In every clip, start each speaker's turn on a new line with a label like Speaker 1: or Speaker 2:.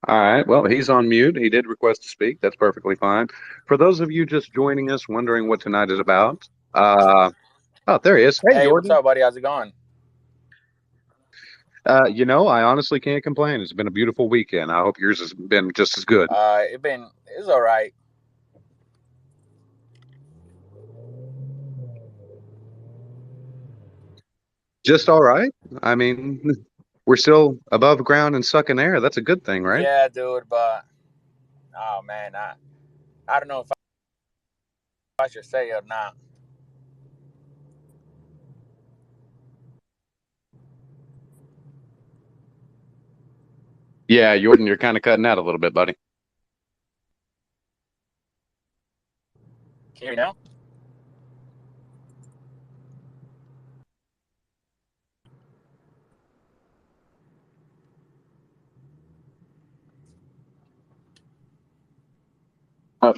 Speaker 1: All right. Well, he's on mute. He did request to speak. That's perfectly fine. For those of you just joining us, wondering what tonight is about, oh, there he is. Hey,
Speaker 2: Hey, what's
Speaker 1: Jordan.
Speaker 2: up, buddy? How's it going?
Speaker 1: I honestly can't complain. It's been a beautiful weekend. I hope yours has been just as good.
Speaker 2: It's all right.
Speaker 1: Just all right. I mean, we're still above ground and sucking air. That's a good thing, right?
Speaker 2: Yeah, dude, but oh man, I don't know if I should say it or not.
Speaker 1: Yeah, Jordan, you're kind of cutting out a little bit, buddy.
Speaker 2: Can you hear me now?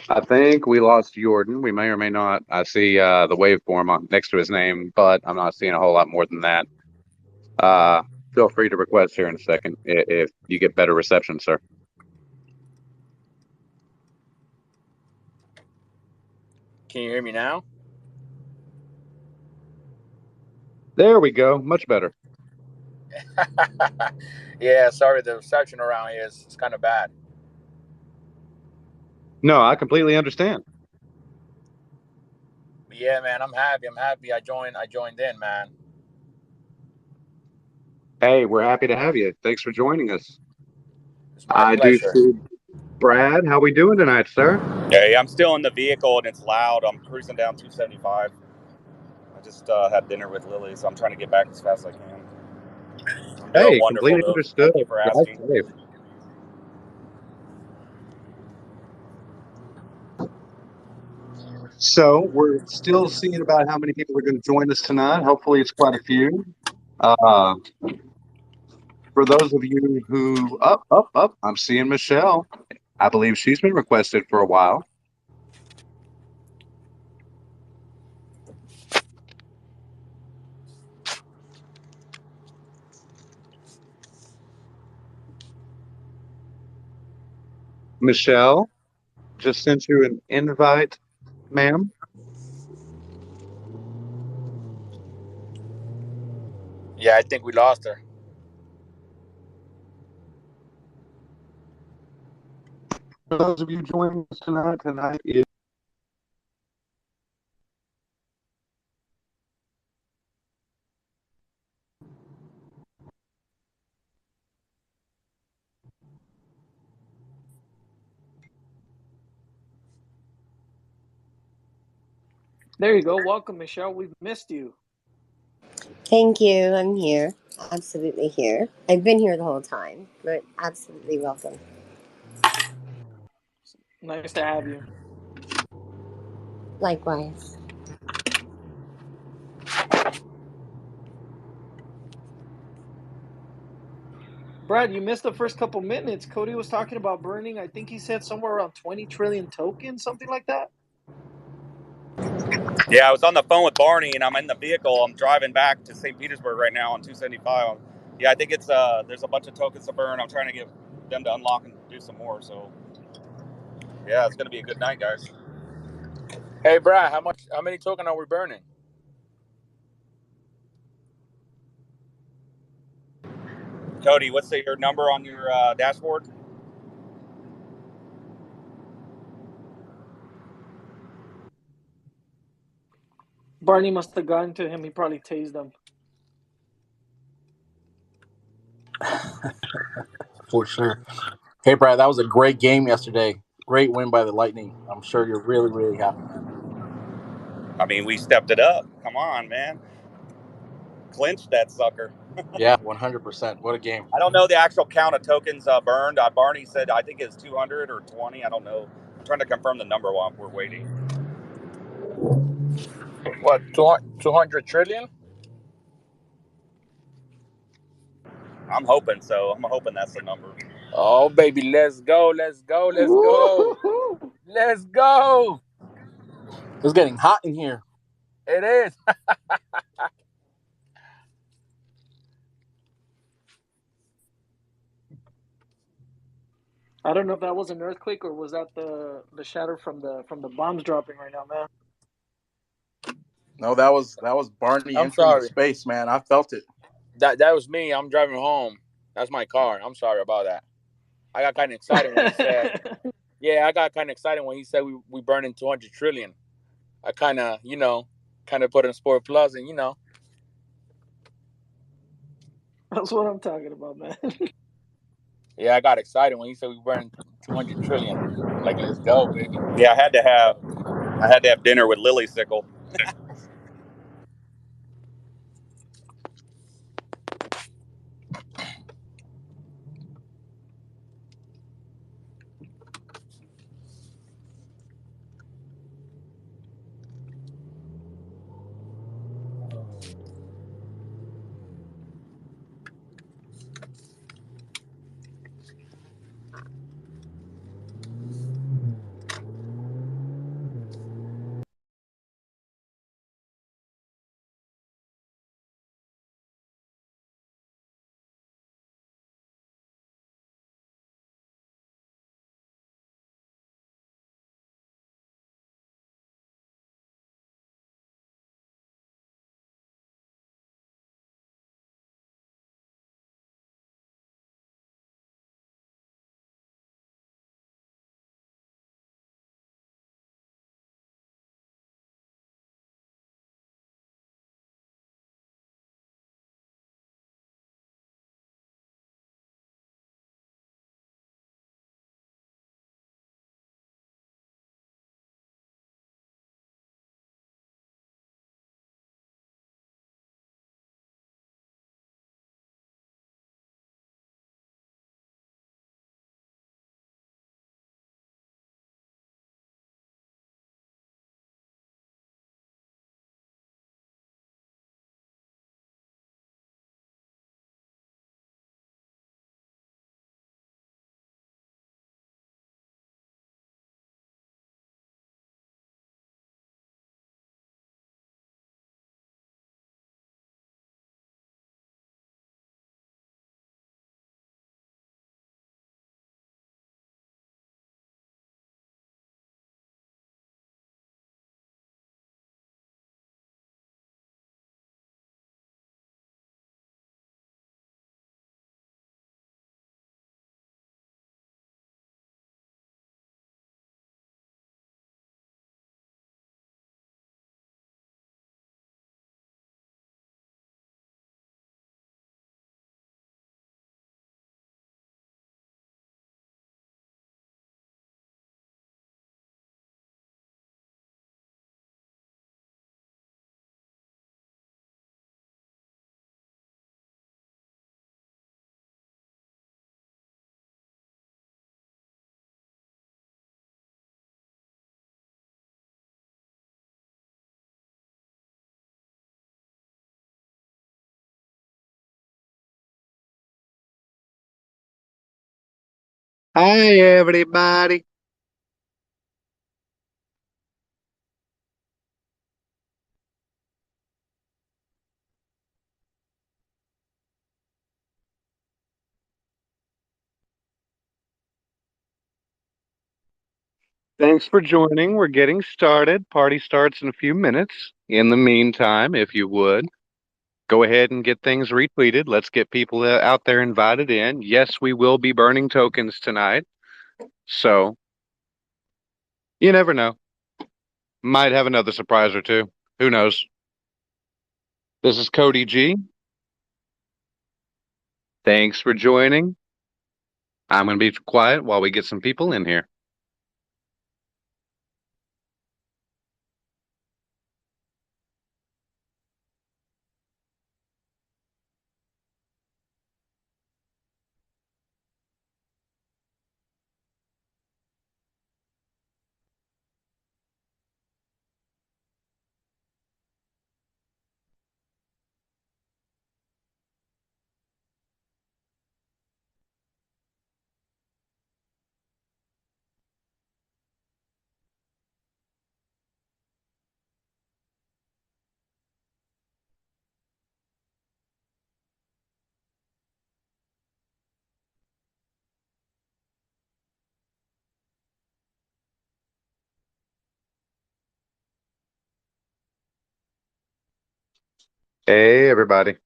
Speaker 1: I think we lost Jordan. We may or may not. I see the waveform next to his name, but I'm not seeing a whole lot more than that. Uh, Feel free to request here in a second if you get better reception, sir.
Speaker 2: Can you hear me now?
Speaker 1: There we go. Much better.
Speaker 2: Yeah, sorry, the reception around here is kind of bad.
Speaker 1: No, I completely understand.
Speaker 2: But yeah, man, I'm happy. I'm happy. I joined in, man.
Speaker 1: Hey, we're happy to have you. Thanks for joining us.
Speaker 2: It's my
Speaker 1: I do
Speaker 2: pleasure.
Speaker 1: see Brad. How we doing tonight, sir?
Speaker 3: Hey, I'm still in the vehicle and it's loud. I'm cruising down 275. I just had dinner with Lily, so I'm trying to get back as fast as I can. I'm doing
Speaker 1: Hey,
Speaker 3: wonderful,
Speaker 1: completely
Speaker 3: though.
Speaker 1: understood.
Speaker 3: Thank you for
Speaker 1: Drive
Speaker 3: asking.
Speaker 1: safe. So we're still seeing about how many people are going to join us tonight. Hopefully, it's quite a few. Uh, for those of you who up, I'm seeing Michelle. I believe she's been requested for a while. Michelle, just sent you an invite, ma'am.
Speaker 2: Yeah, I think we lost her.
Speaker 1: For those of you joining us tonight is
Speaker 4: There you go. Welcome, Michelle. We've missed you.
Speaker 5: Thank you. I'm here. Absolutely here. I've been here the whole time, but absolutely welcome.
Speaker 4: Nice to have you.
Speaker 5: Likewise.
Speaker 4: Brad, you missed the first couple minutes. Cody was talking about burning, I think he said somewhere around 20 trillion tokens, something like that.
Speaker 3: Yeah, I was on the phone with Barney, and I'm in the vehicle. I'm driving back to St. Petersburg right now on 275. Yeah, I think it's there's a bunch of tokens to burn. I'm trying to get them to unlock and do some more. So yeah, it's gonna be a good night, guys.
Speaker 2: Hey, Brad, how many tokens are we burning?
Speaker 3: Cody, what's your number on your dashboard?
Speaker 4: Barney must have gotten to him. He probably tased him.
Speaker 6: For sure. Hey, Brad, that was a great game yesterday. Great win by the Lightning. I'm sure you're really, really happy, man.
Speaker 3: I mean, we stepped it up. Come on, man. Clinched that sucker.
Speaker 6: Yeah, 100%. What a game.
Speaker 3: I don't know the actual count of tokens burned. Barney said I think it's 200 or 20. I don't know. I'm trying to confirm the number while we're waiting.
Speaker 2: What, 200 trillion?
Speaker 3: I'm hoping so. I'm hoping that's the number.
Speaker 2: Oh, baby, let's go, let's go, let's go.
Speaker 4: Woo-hoo-hoo.
Speaker 2: Let's go.
Speaker 6: It's getting hot in here.
Speaker 2: It is.
Speaker 4: I don't know if that was an earthquake or was that the shatter from the bombs dropping right now, man.
Speaker 6: No, that was Barney
Speaker 2: I'm
Speaker 6: entering the
Speaker 2: sorry.
Speaker 6: space, man. I felt it.
Speaker 2: That was me. I'm driving home. That's my car. I'm sorry about that. I got kind of excited when he said, "Yeah." I got kind of excited when he said we burning 200 trillion. I kind of, kind of put in Sport Plus, and
Speaker 4: That's what I'm talking about, man.
Speaker 2: yeah, I got excited when he said we burning 200 trillion. Like, let's go, baby.
Speaker 3: Yeah, I had to have dinner with Lily Sickle.
Speaker 1: Hi, everybody. Thanks for joining. We're getting started. Party starts in a few minutes. In the meantime, if you would, go ahead and get things retweeted. Let's get people out there invited in. Yes, we will be burning tokens tonight. So you never know. Might have another surprise or two. Who knows? This is Cody G. Thanks for joining. I'm going to be quiet while we get some people in here. Hey, everybody.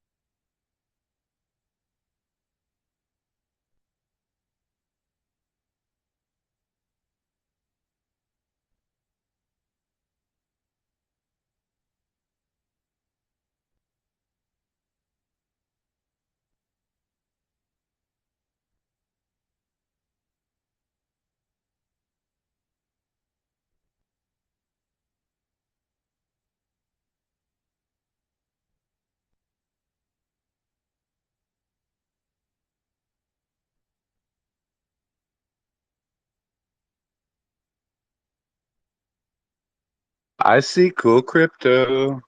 Speaker 1: I see cool crypto.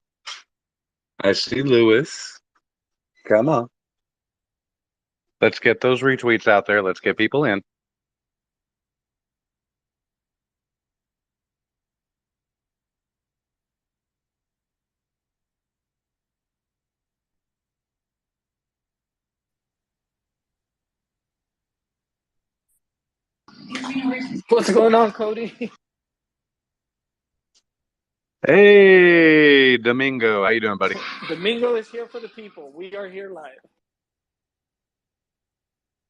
Speaker 1: I see Lewis. Come on. Let's get those retweets out there. Let's get people in.
Speaker 4: What's going on, Cody?
Speaker 1: Hey, Domingo. How you doing, buddy?
Speaker 4: Domingo is here for the people. We are here live.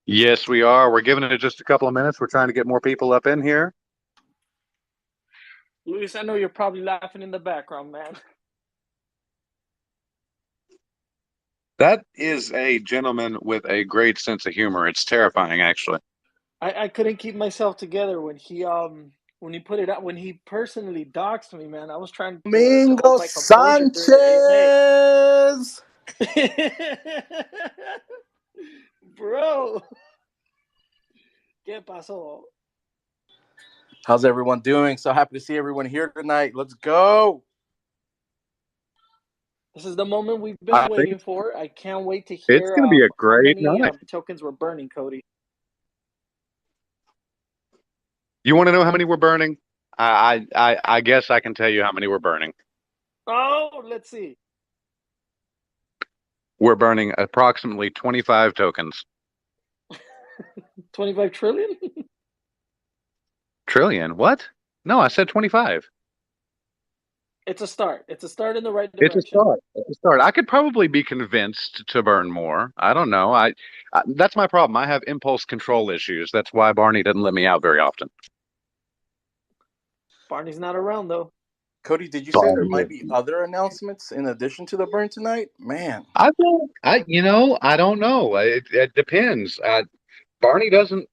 Speaker 1: Yes, we are. We're giving it just a couple of minutes. We're trying to get more people up in here.
Speaker 4: Luis, I know you're probably laughing in the background, man.
Speaker 1: That is a gentleman with a great sense of humor. It's terrifying, actually.
Speaker 4: I couldn't keep myself together when he put it out, when he personally doxed me, man. I was trying to hold
Speaker 6: Domingo
Speaker 4: my composure during the AMA.
Speaker 6: Sanchez.
Speaker 4: Bro, ¿qué pasó?
Speaker 6: How's everyone doing? So happy to see everyone here tonight. Let's go.
Speaker 4: This is the moment we've been
Speaker 1: I think
Speaker 4: waiting for. I can't wait to
Speaker 1: it's
Speaker 4: hear
Speaker 1: going to be a
Speaker 4: how
Speaker 1: great
Speaker 4: many
Speaker 1: night.
Speaker 4: tokens we're burning, Cody.
Speaker 1: You want to know how many we're burning? I guess I can tell you how many we're burning.
Speaker 4: Oh, let's see.
Speaker 1: We're burning approximately 25 tokens.
Speaker 4: 25 trillion?
Speaker 1: Trillion? What? No, I said 25.
Speaker 4: It's a start. It's a start in the right
Speaker 1: It's a
Speaker 4: direction.
Speaker 1: start. It's a start. I could probably be convinced to burn more. I don't know. That's my problem. I have impulse control issues. That's why Barney doesn't let me out very often.
Speaker 4: Barney's not around, though.
Speaker 6: Cody, did you say there
Speaker 1: Barney
Speaker 6: might
Speaker 1: is.
Speaker 6: be other announcements in addition to the burn tonight? Man.
Speaker 1: I don't know. It depends. Barney doesn't.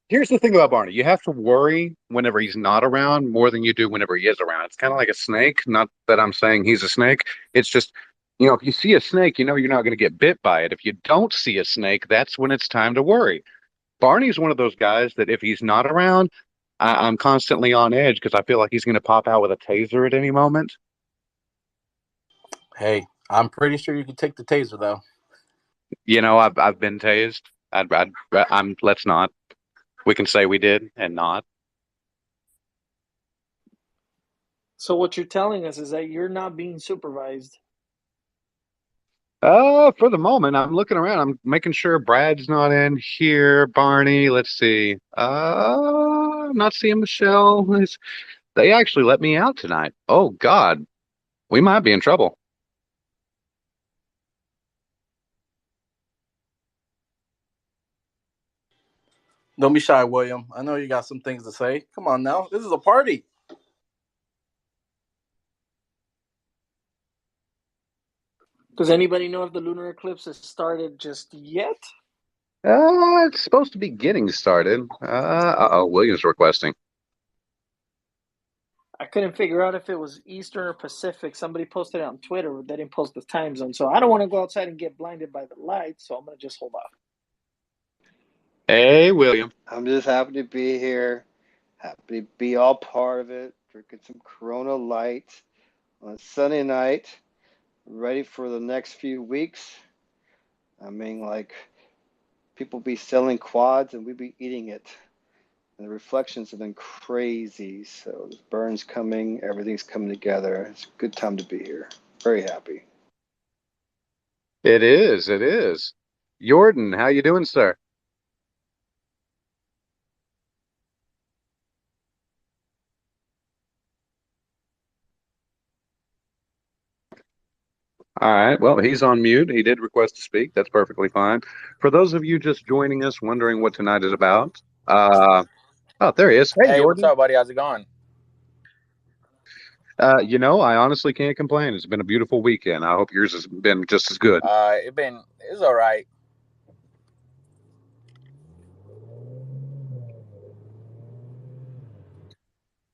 Speaker 1: Here's the thing about Barney. You have to worry whenever he's not around more than you do whenever he is around. It's kind of like a snake. Not that I'm saying he's a snake. It's just, if you see a snake, you know you're not going to get bit by it. If you don't see a snake, that's when it's time to worry. Barney's one of those guys that if he's not around, I'm constantly on edge because I feel like he's going to pop out with a taser at any moment.
Speaker 6: Hey, I'm pretty sure you can take the taser though.
Speaker 1: I've been tased. I'm. Let's not. We can say we did and not.
Speaker 4: So what you're telling us is that you're not being supervised.
Speaker 1: For the moment, I'm looking around. I'm making sure Brad's not in here. Barney, let's see. I'm not seeing Michelle. They actually let me out tonight. Oh God, we might be in trouble.
Speaker 6: Don't be shy, William. I know you got some things to say. Come on now. This is a party.
Speaker 4: Does anybody know if the lunar eclipse has started just yet?
Speaker 1: It's supposed to be getting started. William's requesting.
Speaker 4: I couldn't figure out if it was Eastern or Pacific. Somebody posted it on Twitter. They didn't post the time zone. So I don't want to go outside and get blinded by the lights. So I'm going to just hold off.
Speaker 1: Hey, William.
Speaker 7: I'm just happy to be here. Happy to be all part of it. Drinking some Corona Light on a Sunday night. Ready for the next few weeks. I mean, like, people be selling quads and we be eating it. And the reflections have been crazy. So the burn's coming. Everything's coming together. It's a good time to be here. Very happy.
Speaker 1: It is. It is. Jordan, how you doing, sir? All right. Well, he's on mute. He did request to speak. That's perfectly fine. For those of you just joining us, wondering what tonight is about, oh, there he is. Hey,
Speaker 2: Hey, what's
Speaker 1: Jordan.
Speaker 2: up, buddy? How's it going?
Speaker 1: I honestly can't complain. It's been a beautiful weekend. I hope yours has been just as good.
Speaker 2: It's all right.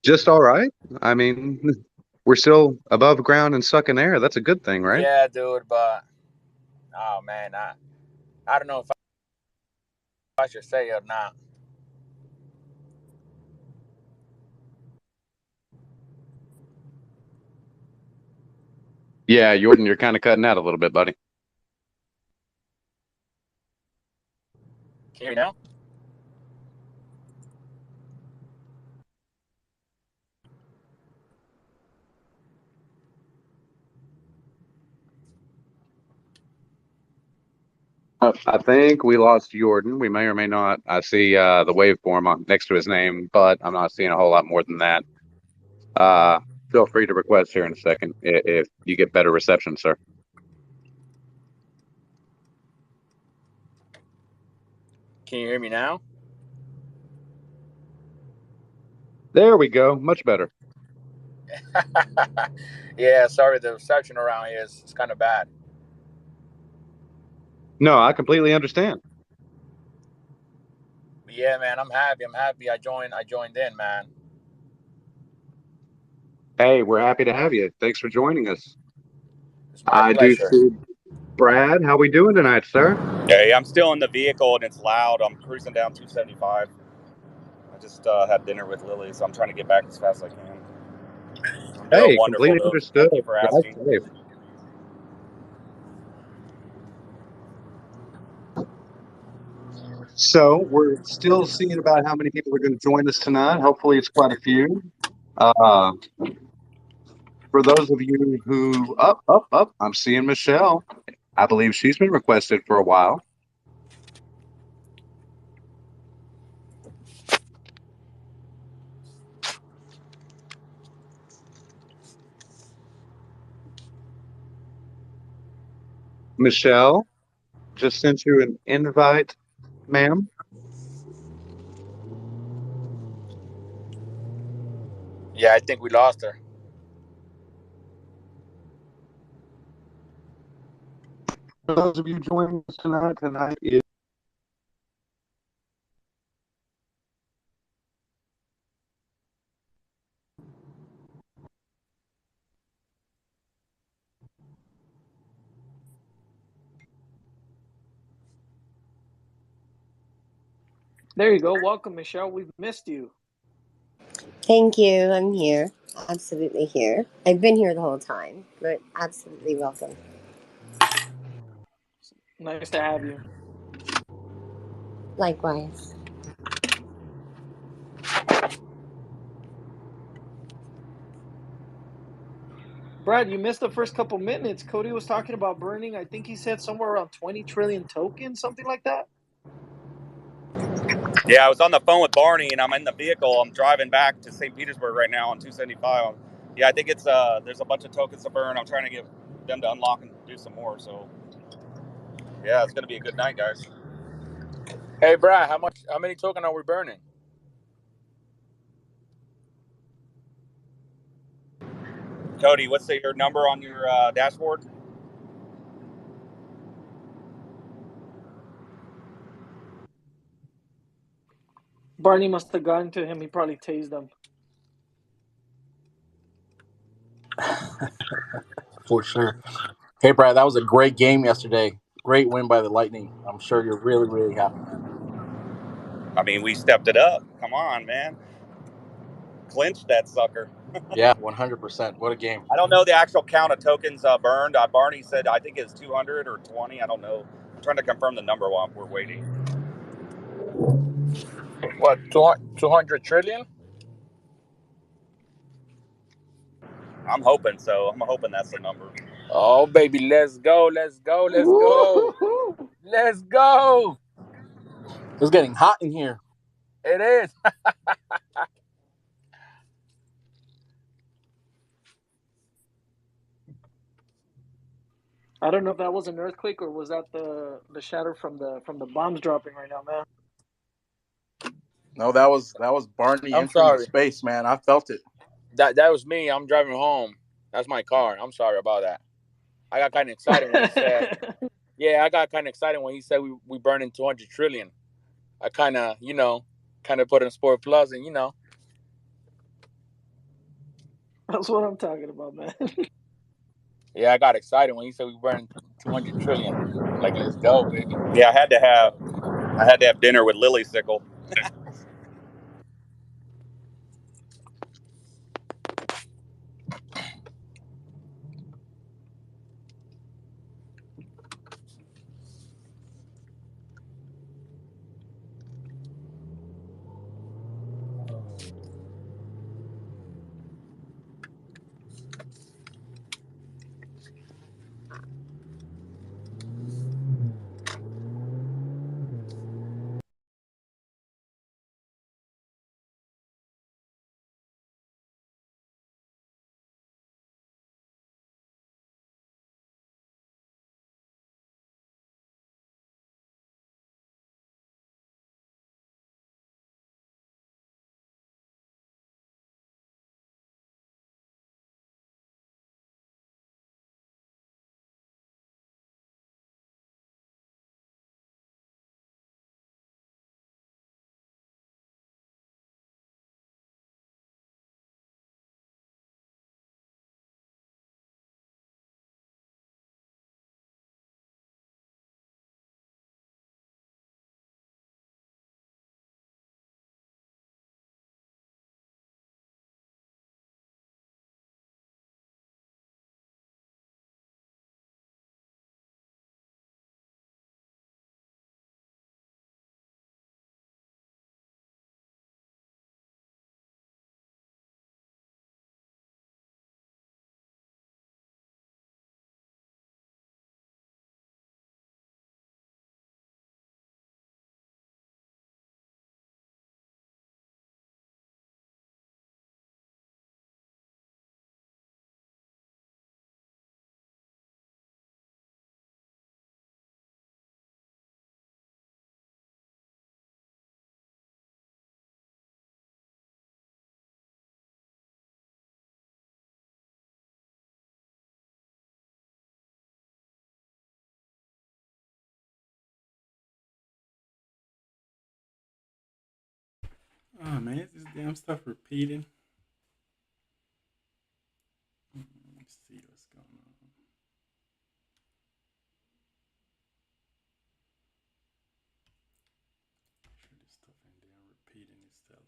Speaker 1: Just all right. I mean, we're still above ground and sucking air. That's a good thing, right?
Speaker 2: Yeah, dude, but oh man, I don't know if I should say it or not.
Speaker 1: Yeah, Jordan, you're kind of cutting out a little bit, buddy.
Speaker 2: Can you hear me now?
Speaker 1: I think we lost Jordan. We may or may not. I see the waveform next to his name, but I'm not seeing a whole lot more than that. Uh, Feel free to request here in a second if you get better reception, sir.
Speaker 2: Can you hear me now?
Speaker 1: There we go. Much better.
Speaker 2: Yeah, sorry, the reception around here is kind of bad.
Speaker 1: No, I completely understand.
Speaker 2: But yeah, man, I'm happy. I'm happy. I joined in, man.
Speaker 1: Hey, we're happy to have you. Thanks for joining us.
Speaker 2: It's my
Speaker 1: I do
Speaker 2: pleasure.
Speaker 1: see Brad. How we doing tonight, sir?
Speaker 3: Yeah, I'm still in the vehicle and it's loud. I'm cruising down 275. I just had dinner with Lily, so I'm trying to get back as fast as I can. I'm doing
Speaker 1: Hey,
Speaker 3: wonderful,
Speaker 1: completely
Speaker 3: though.
Speaker 1: understood.
Speaker 3: Thank you for
Speaker 1: Drive
Speaker 3: asking.
Speaker 1: safe. So we're still seeing about how many people are going to join us tonight. Hopefully, it's quite a few. Uh, for those of you who up, I'm seeing Michelle. I believe she's been requested for a while. Michelle, just sent you an invite, ma'am.
Speaker 2: Yeah, I think we lost her.
Speaker 1: For those of you joining us tonight is
Speaker 4: There you go. Welcome, Michelle. We've missed you.
Speaker 5: Thank you. I'm here. Absolutely here. I've been here the whole time, but absolutely welcome.
Speaker 4: Nice to have you.
Speaker 5: Likewise.
Speaker 4: Brad, you missed the first couple minutes. Cody was talking about burning, I think he said somewhere around 20 trillion tokens, something like that.
Speaker 3: Yeah, I was on the phone with Barney, and I'm in the vehicle. I'm driving back to St. Petersburg right now on 275. Yeah, I think it's there's a bunch of tokens to burn. I'm trying to get them to unlock and do some more. So yeah, it's gonna be a good night, guys.
Speaker 2: Hey, Brad, how many tokens are we burning?
Speaker 3: Cody, what's your number on your dashboard?
Speaker 4: Barney must have gotten to him. He probably tased him.
Speaker 6: For sure. Hey, Brad, that was a great game yesterday. Great win by the Lightning. I'm sure you're really, really happy, man.
Speaker 3: I mean, we stepped it up. Come on, man. Clinch that sucker.
Speaker 6: Yeah, 100%. What a game.
Speaker 3: I don't know the actual count of tokens burned. Barney said I think it's 200 or 20. I don't know. I'm trying to confirm the number while we're waiting.
Speaker 2: What, 200 trillion?
Speaker 3: I'm hoping so. I'm hoping that's the number.
Speaker 2: Oh, baby, let's go, let's go, let's go.
Speaker 4: Woo-hoo-hoo.
Speaker 2: Let's go.
Speaker 6: It's getting hot in here.
Speaker 2: It is.
Speaker 4: I don't know if that was an earthquake or was that the shatter from the bombs dropping right now, man.
Speaker 6: No, that was Barney
Speaker 2: I'm
Speaker 6: entering the
Speaker 2: sorry.
Speaker 6: space, man. I felt it.
Speaker 2: That was me. I'm driving home. That's my car. I'm sorry about that. I got kind of excited when he said, yeah, I got kind of excited when he said we burning 200 trillion. I kind of, kind of put in Sport Plus and,
Speaker 4: That's what I'm talking about, man.
Speaker 2: yeah, I got excited when he said we burning 200 trillion. Like, let's go, baby.
Speaker 3: Yeah, I had to have dinner with Lily Sickle.
Speaker 8: Oh man, is this damn stuff repeating? Let me see what's going on. Make sure this stuff ain't damn repeating itself.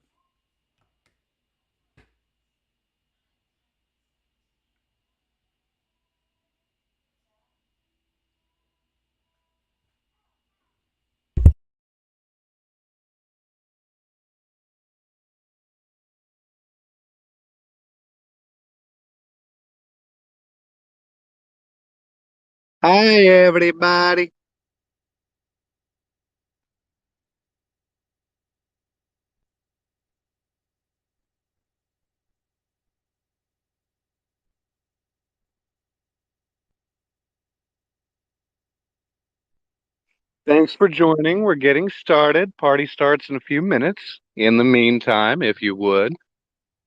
Speaker 1: Hi, everybody. Thanks for joining. We're getting started. Party starts in a few minutes. In the meantime, if you would,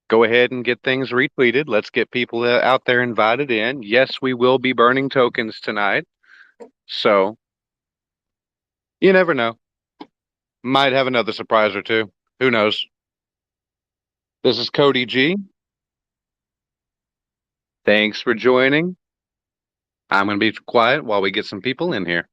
Speaker 1: go ahead and get things retweeted. Let's get people out there invited in. Yes, we will be burning tokens tonight. So you never know. Might have another surprise or two. Who knows? This is Cody G. Thanks for joining. I'm going to be quiet while we get some people in here.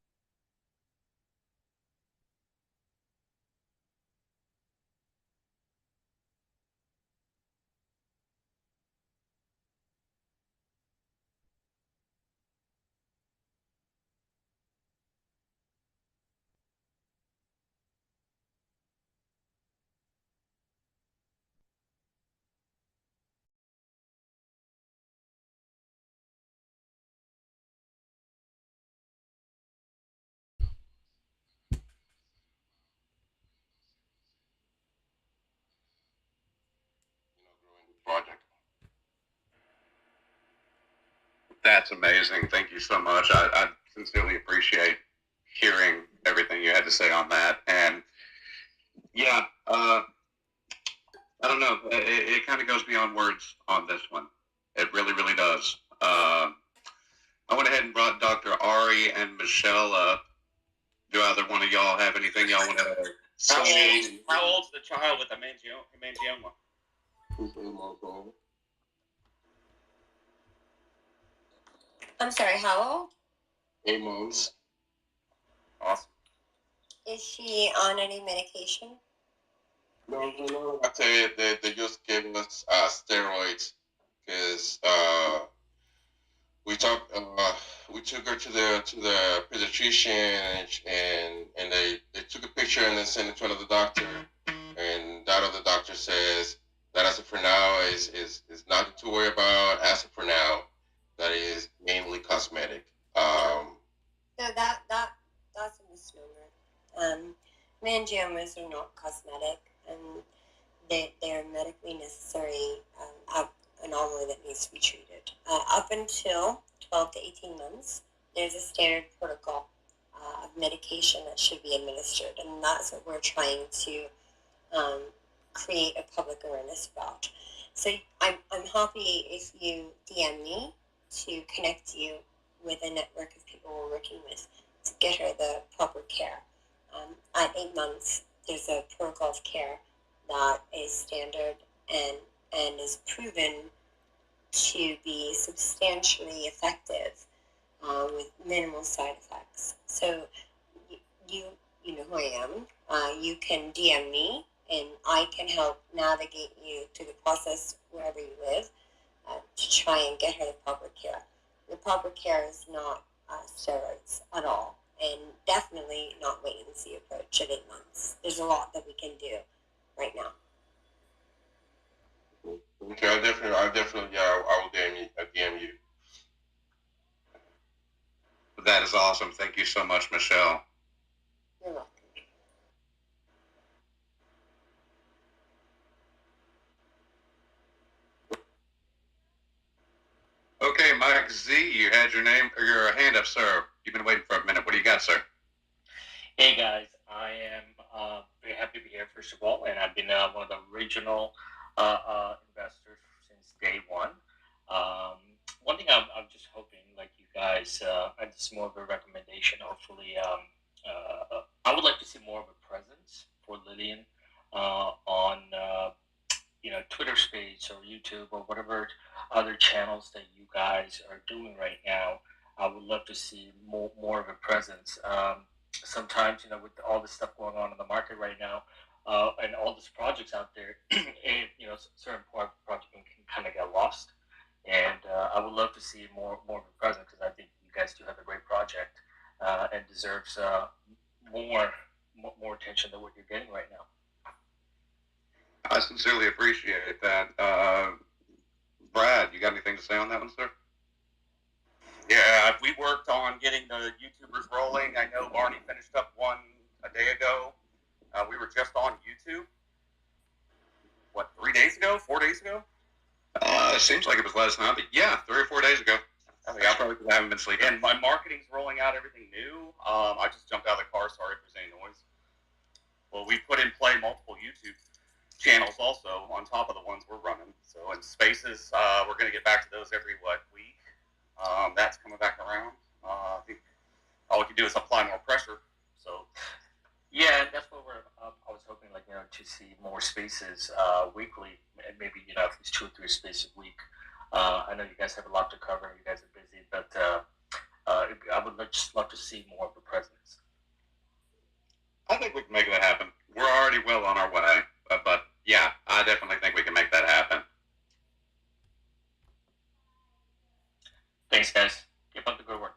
Speaker 1: That's amazing. Thank you so much. I sincerely appreciate hearing everything you had to say on that. And yeah, I don't know. It kind of goes beyond words on this one. It really, really does. I went ahead and brought Dr. Ari and Michelle up. Do either one of y'all have anything y'all want to say?
Speaker 3: How old's the child with the meningioma?
Speaker 5: I'm sorry, how old?
Speaker 1: 8 months.
Speaker 3: Awesome.
Speaker 5: Is she on any medication?
Speaker 1: No. I tell you, they just gave us steroids because we talked. We took her to the pediatrician and they took a picture and then sent it to another doctor. And that other doctor says that as of for now is nothing to worry about. As of for now, that is mainly cosmetic.
Speaker 5: No, that's a misnomer. Mangiomas are not cosmetic, and they're medically necessary anomaly that needs to be treated. Up until 12 to 18 months, there's a standard protocol of medication that should be administered, and that's what we're trying to create a public awareness about. So I'm happy if you DM me to connect you with a network of people we're working with to get her the proper care. At 8 months, there's a protocol of care that is standard and is proven to be substantially effective with minimal side effects. So you know who I am. You can DM me, and I can help navigate you through the process wherever you live to try and get her the proper care. The proper care is not steroids at all, and definitely not wait and see approach at 8 months. There's a lot that we can do right now.
Speaker 1: Okay, I definitely, yeah, I will DM you. That is awesome. Thank you so much, Michelle.
Speaker 5: You're welcome.
Speaker 1: Okay, Mike Z, you had your name or your hand up, sir. You've been waiting for a minute. What do you got, sir?
Speaker 9: Hey guys, I am very happy to be here first of all, and I've been one of the original investors since day one. One thing I'm just hoping, like you guys, and this is more of a recommendation. Hopefully, I would like to see more of a presence for Lillian on Twitter Space or YouTube or whatever other channels that you guys are doing right now. I would love to see more of a presence. Sometimes, with all this stuff going on in the market right now, and all these projects out there, certain projects can kind of get lost. And I would love to see more of a presence because I think you guys do have a great project and deserves more attention than what you're getting right now.
Speaker 1: I sincerely appreciate that. Brad, you got anything to say on that one, sir?
Speaker 3: Yeah, we worked on getting the YouTubers rolling. I know Barney finished up one a day ago. We were just on YouTube. 3 days ago? 4 days ago?
Speaker 1: It seems like it was last night, but yeah, 3 or 4 days ago. I probably haven't been sleeping.
Speaker 3: And my marketing's rolling out everything new. I just jumped out of the car. Sorry if there's any noise. Well, we put in play multiple YouTube channels also on top of the ones we're running. So in Spaces, we're going to get back to those every week. That's coming back around. I think all we can do is apply more pressure. So
Speaker 9: yeah, that's what I was hoping, to see more Spaces weekly, and maybe at least 2 or 3 spaces a week. I know you guys have a lot to cover. You guys are busy, but I would just love to see more of a presence.
Speaker 1: I think we can make that happen. We're already well on our way, but yeah, I definitely think we can make that happen.
Speaker 9: Thanks, guys. Keep up the good work.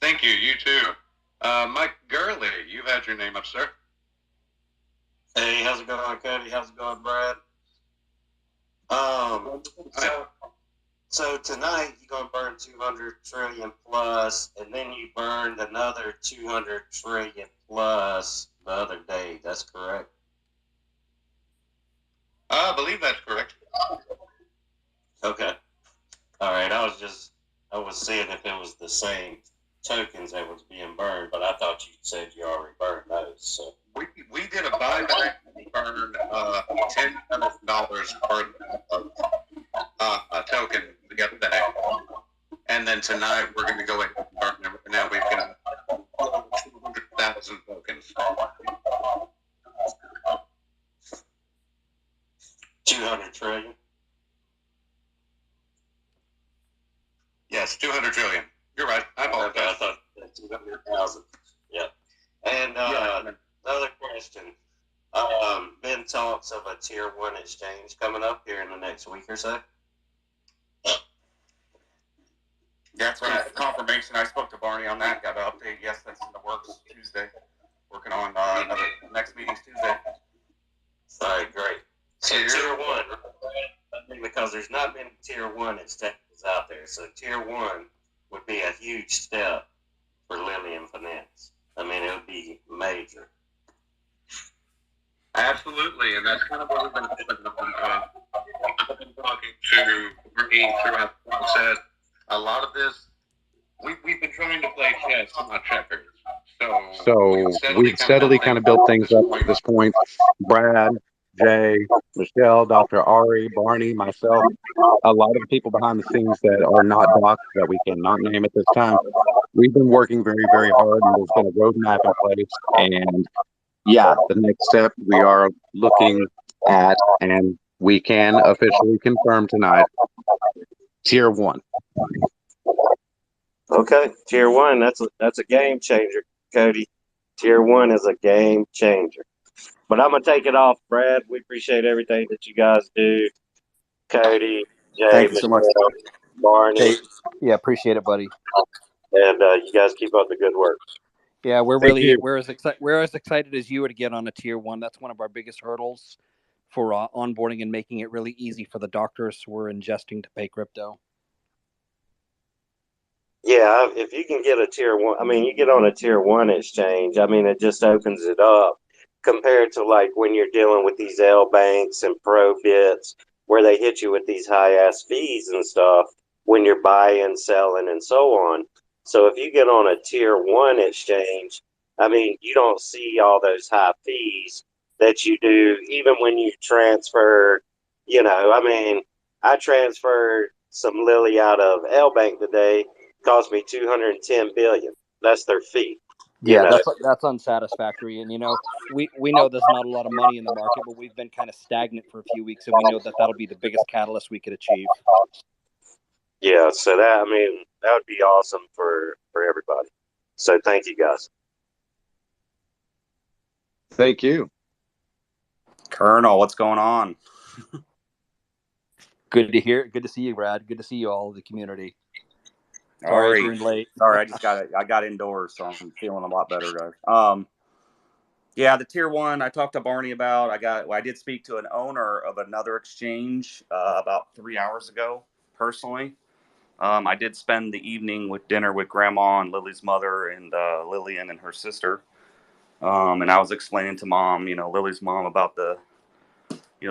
Speaker 1: Thank you. You too. Mike Gurley, you've had your name up, sir.
Speaker 10: Hey, how's it going, Cody? How's it going, Brad? So tonight you're gonna burn 200 trillion plus, and then you burned another 200 trillion plus the other day. That's correct?
Speaker 1: I believe that's correct.
Speaker 10: Okay. All right. I was seeing if it was the same tokens that was being burned, but I thought you said you already burned those. So
Speaker 1: We did a buyback and burned $10,000 worth of a token the other day. And then tonight we're going to go ahead and burn them. Now we've got 200,000 tokens.
Speaker 10: 200 trillion.
Speaker 1: Yes, 200 trillion. You're right. I apologize.
Speaker 10: Okay, I thought 200,000. Yeah. And another question. Been talks of a tier 1 exchange coming up here in the next week or so.
Speaker 3: That's right. Confirmation. I spoke to Barney on that. Got an update. Yes, that's in the works. Tuesday. Working on next meeting's Tuesday.
Speaker 10: All right, great. So tier 1, because there's not many tier 1 exchanges out there. So tier 1 would be a huge step for Lillian Finance. I mean, it would be major.
Speaker 1: Absolutely, and that's kind of what we've been doing. I've been talking to Bree throughout the process. A lot of this, we've been trying to play chess, not checkers. So we've steadily kind of built things up at this point. Brad, Jay, Michelle, Dr. Ari, Barney, myself, a lot of people behind the scenes that are not docs that we cannot name at this time. We've been working very, very hard, and there's been a roadmap in place. And yeah, the next step we are looking at, and we can officially confirm tonight, tier 1.
Speaker 10: Okay, tier 1, that's a game changer, Cody. Tier 1 is a game changer. But I'm gonna take it off, Brad. We appreciate everything that you guys do. Cody, Jay,
Speaker 6: Thank you so much.
Speaker 10: Barney.
Speaker 11: Hey, yeah, appreciate it, buddy.
Speaker 10: And you guys keep up the good work.
Speaker 11: Yeah, we're
Speaker 1: Thank you.
Speaker 11: we're as excited as you are to get on a tier 1. That's one of our biggest hurdles for onboarding and making it really easy for the doctors who are ingesting to pay crypto.
Speaker 10: Yeah, if you can get a tier 1, I mean, you get on a tier 1 exchange, I mean, it just opens it up compared to like when you're dealing with these L banks and Profits where they hit you with these high ass fees and stuff when you're buying, selling, and so on. So if you get on a tier 1 exchange, I mean, you don't see all those high fees that you do even when you transfer, I mean, I transferred some Lily out of L Bank today. Cost me $210 billion. That's their fee.
Speaker 11: Yeah, that's unsatisfactory. And we know there's not a lot of money in the market, but we've been kind of stagnant for a few weeks, and we know that that'll be the biggest catalyst we could achieve.
Speaker 10: Yeah, so that would be awesome for everybody. So thank you guys.
Speaker 1: Thank you.
Speaker 3: Colonel, what's going on?
Speaker 11: Good to hear. Good to see you, Brad. Good to see you all, the community.
Speaker 3: Sorry,
Speaker 11: Sorry, late.
Speaker 3: Sorry, I got indoors, so I'm feeling a lot better, guys. Yeah, the tier 1 I talked to Barney about. I did speak to an owner of another exchange about 3 hours ago personally. I did spend the evening with dinner with Grandma and Lily's mother and Lillian and her sister. And I was explaining to Mom, Lily's mom, about the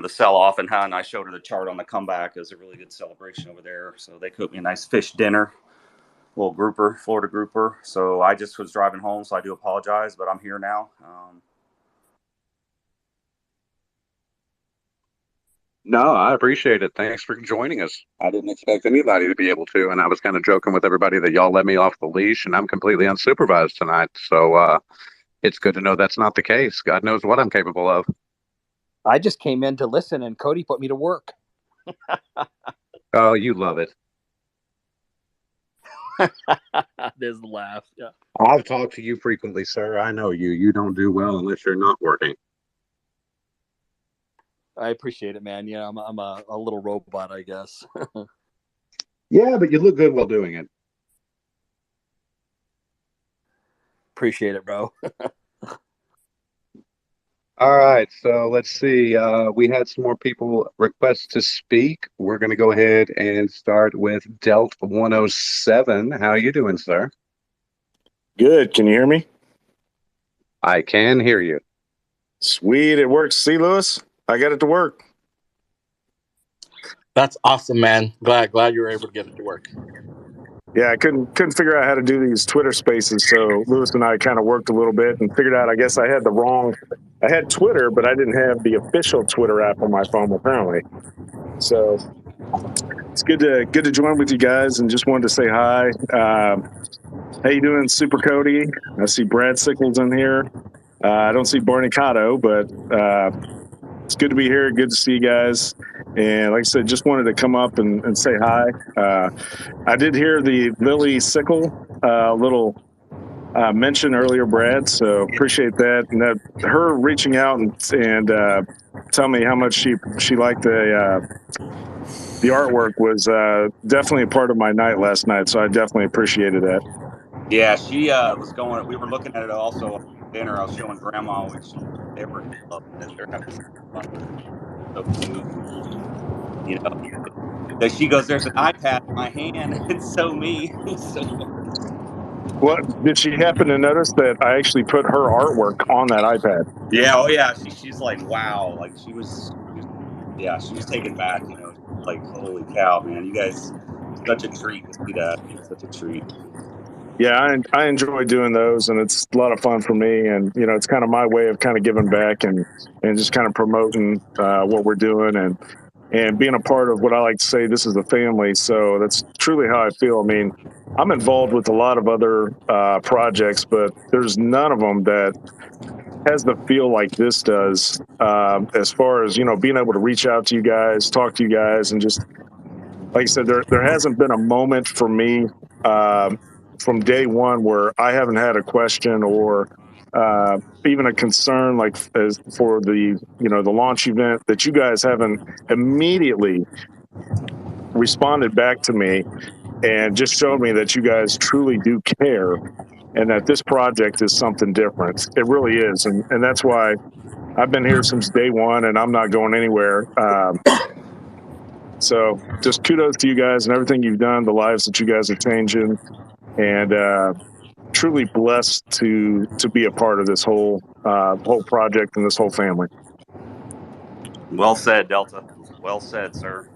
Speaker 3: sell-off and I showed her the chart on the comeback. It was a really good celebration over there. So they cooked me a nice fish dinner. Little grouper, Florida grouper. So I just was driving home, so I do apologize, but I'm here now.
Speaker 1: No, I appreciate it. Thanks for joining us. I didn't expect anybody to be able to, and I was kind of joking with everybody that y'all let me off the leash, and I'm completely unsupervised tonight. So it's good to know that's not the case. God knows what I'm capable of.
Speaker 11: I just came in to listen, and Cody put me to work.
Speaker 1: Oh, you love it.
Speaker 11: There's the laugh. Yeah.
Speaker 1: I've talked to you frequently, sir. I know you. You don't do well unless you're not working.
Speaker 11: I appreciate it, man. I'm a little robot, I guess.
Speaker 1: Yeah, but you look good while doing it.
Speaker 11: Appreciate it, bro. All
Speaker 1: right, so let's see. We had some more people request to speak. We're going to go ahead and start with Delt 107. How are you doing, sir?
Speaker 12: Good. Can you hear me?
Speaker 1: I can hear you.
Speaker 12: Sweet. It works. See, Lewis? I got it to work.
Speaker 6: That's awesome, man. Glad you were able to get it to work.
Speaker 12: Yeah, I couldn't figure out how to do these Twitter Spaces, so Lewis and I kind of worked a little bit and figured out. I guess I had I had Twitter, but I didn't have the official Twitter app on my phone apparently. So it's good to join with you guys, and just wanted to say hi. How you doing, Super Cody? I see Brad Sickles in here. I don't see Barney Cotto, but it's good to be here. Good to see you guys. And like I said, just wanted to come up and say hi. I did hear the Lily Sickle little mention earlier, Brad. So appreciate that. And that her reaching out and tell me how much she liked the artwork was definitely a part of my night last night. So I definitely appreciated that.
Speaker 3: Yeah, she was going. We were looking at it also at dinner. I was showing Grandma, which they were loving it. They're having so much fun with it. So cute. You know, she goes, "There's an iPad in my hand," and so me. It was so fun.
Speaker 12: What did she happen to notice that I actually put her artwork on that iPad?
Speaker 3: Yeah, oh yeah. She's like, wow, like she was taken back. You know, like holy cow, man, you guys, such a treat to see that. Such a treat.
Speaker 12: Yeah, I enjoy doing those, and it's a lot of fun for me. And it's kind of my way of kind of giving back and just kind of promoting what we're doing and being a part of what I like to say. This is a family, so that's truly how I feel. I mean, I'm involved with a lot of other projects, but there's none of them that has the feel like this does. As far as being able to reach out to you guys, talk to you guys, and just like I said, there hasn't been a moment for me from day one where I haven't had a question or even a concern, like as for the the launch event, that you guys haven't immediately responded back to me and just showed me that you guys truly do care and that this project is something different. It really is, and that's why I've been here since day one, and I'm not going anywhere. So just kudos to you guys and everything you've done, the lives that you guys are changing, and truly blessed to be a part of this whole project and this whole family.
Speaker 3: Well said, Delta. Well said, sir.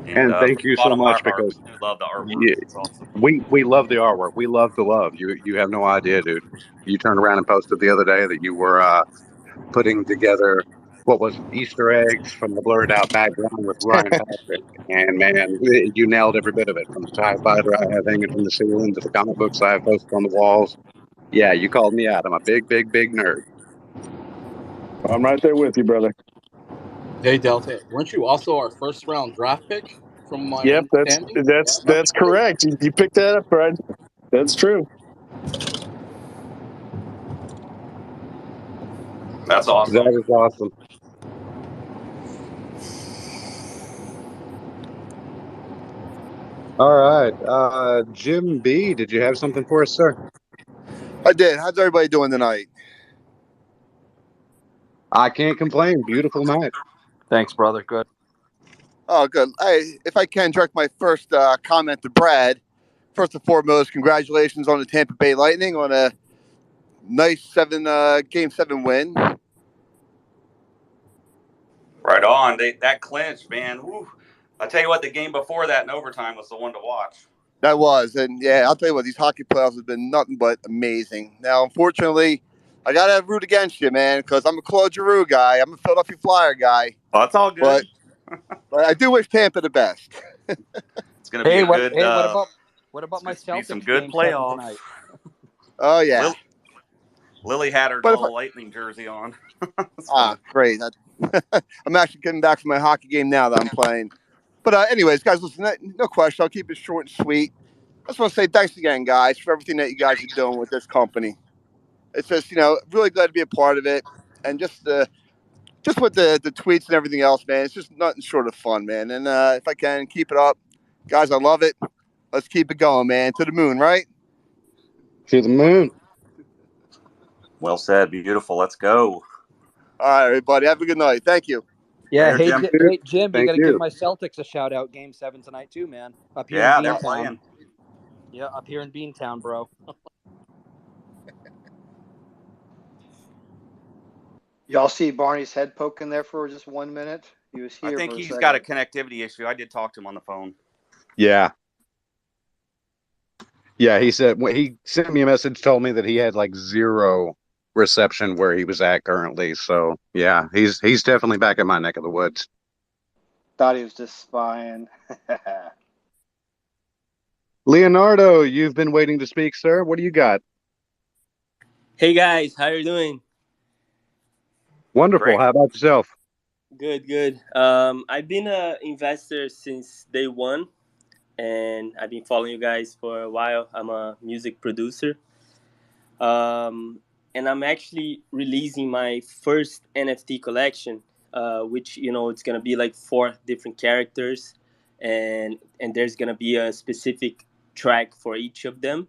Speaker 1: And
Speaker 3: From
Speaker 1: thank
Speaker 3: the
Speaker 1: you so
Speaker 3: bottom of
Speaker 1: much,
Speaker 3: our heart, we
Speaker 1: because
Speaker 3: do love the artwork. It's awesome.
Speaker 1: we love the artwork. We love the love. You have no idea, dude. You turned around and posted the other day that you were putting together what was Easter eggs from the blurred out background with Ryan Patrick, and man, you nailed every bit of it. From the TIE fighter I have hanging from the ceiling to the comic books I have posted on the walls. Yeah, you called me out. I'm a big nerd.
Speaker 12: I'm right there with you, brother.
Speaker 6: Hey Delta, weren't you also our first round draft pick from my
Speaker 12: Yep,
Speaker 6: understanding?
Speaker 12: that's correct. You picked that up, right? That's true.
Speaker 3: That's awesome.
Speaker 1: That is awesome. All right, Jim B, did you have something for us, sir?
Speaker 13: I did. How's everybody doing tonight?
Speaker 1: I can't complain. Beautiful night.
Speaker 11: Thanks, brother. Good.
Speaker 13: Oh, good. If I can direct my first comment to Brad, first and foremost, congratulations on the Tampa Bay Lightning on a nice game 7 win.
Speaker 3: Right on. That clinch, man. Woo. I tell you what, the game before that in overtime was the one to watch.
Speaker 13: That was, and yeah, I'll tell you what, these hockey playoffs have been nothing but amazing. Now, unfortunately, I gotta root against you, man, because I'm a Claude Giroux guy. I'm a Philadelphia Flyer guy.
Speaker 3: Oh, that's all good.
Speaker 13: But I do wish Tampa the best.
Speaker 3: It's gonna be a good.
Speaker 11: What about my Celtics?
Speaker 3: Some good
Speaker 11: game
Speaker 3: playoffs
Speaker 11: tonight?
Speaker 13: Oh yeah.
Speaker 3: Lily had her little Lightning jersey on.
Speaker 13: Great. I'm actually getting back from my hockey game now that I'm playing. But anyways, guys, listen, no question. I'll keep it short and sweet. I just want to say thanks again, guys, for everything that you guys are doing with this company. It's just, really glad to be a part of it. And just with the tweets and everything else, man, it's just nothing short of fun, man. And if I can, keep it up. Guys, I love it. Let's keep it going, man. To the moon, right?
Speaker 1: To the moon.
Speaker 3: Well said. Beautiful. Let's go.
Speaker 13: All right, everybody. Have a good night. Thank you.
Speaker 11: Yeah,
Speaker 3: Later,
Speaker 11: hey, Jim, you got to
Speaker 1: you.
Speaker 11: give my Celtics a shout out. Game 7 tonight too, man. Up here in
Speaker 3: they're
Speaker 11: Beantown.
Speaker 3: playing.
Speaker 11: Yeah, up here in Beantown, bro.
Speaker 7: Y'all see Barney's head poking there for just 1 minute? He was here.
Speaker 3: I think
Speaker 7: for a
Speaker 3: he's
Speaker 7: second.
Speaker 3: got a connectivity issue. I did talk to him on the phone.
Speaker 1: Yeah. Yeah, he said he sent me a message, told me that he had like zero reception where he was at currently. So yeah, he's definitely back in my neck of the woods.
Speaker 7: Thought he was just spying.
Speaker 1: Leonardo, you've been waiting to speak, sir. What do you got?
Speaker 14: Hey guys, how you doing?
Speaker 1: Wonderful.
Speaker 3: Great.
Speaker 1: How about yourself?
Speaker 14: Good, good. I've been a investor since day one, and I've been following you guys for a while. I'm a music producer, um, and I'm actually releasing my first NFT collection, which it's gonna be like 4 different characters, and there's gonna be a specific track for each of them,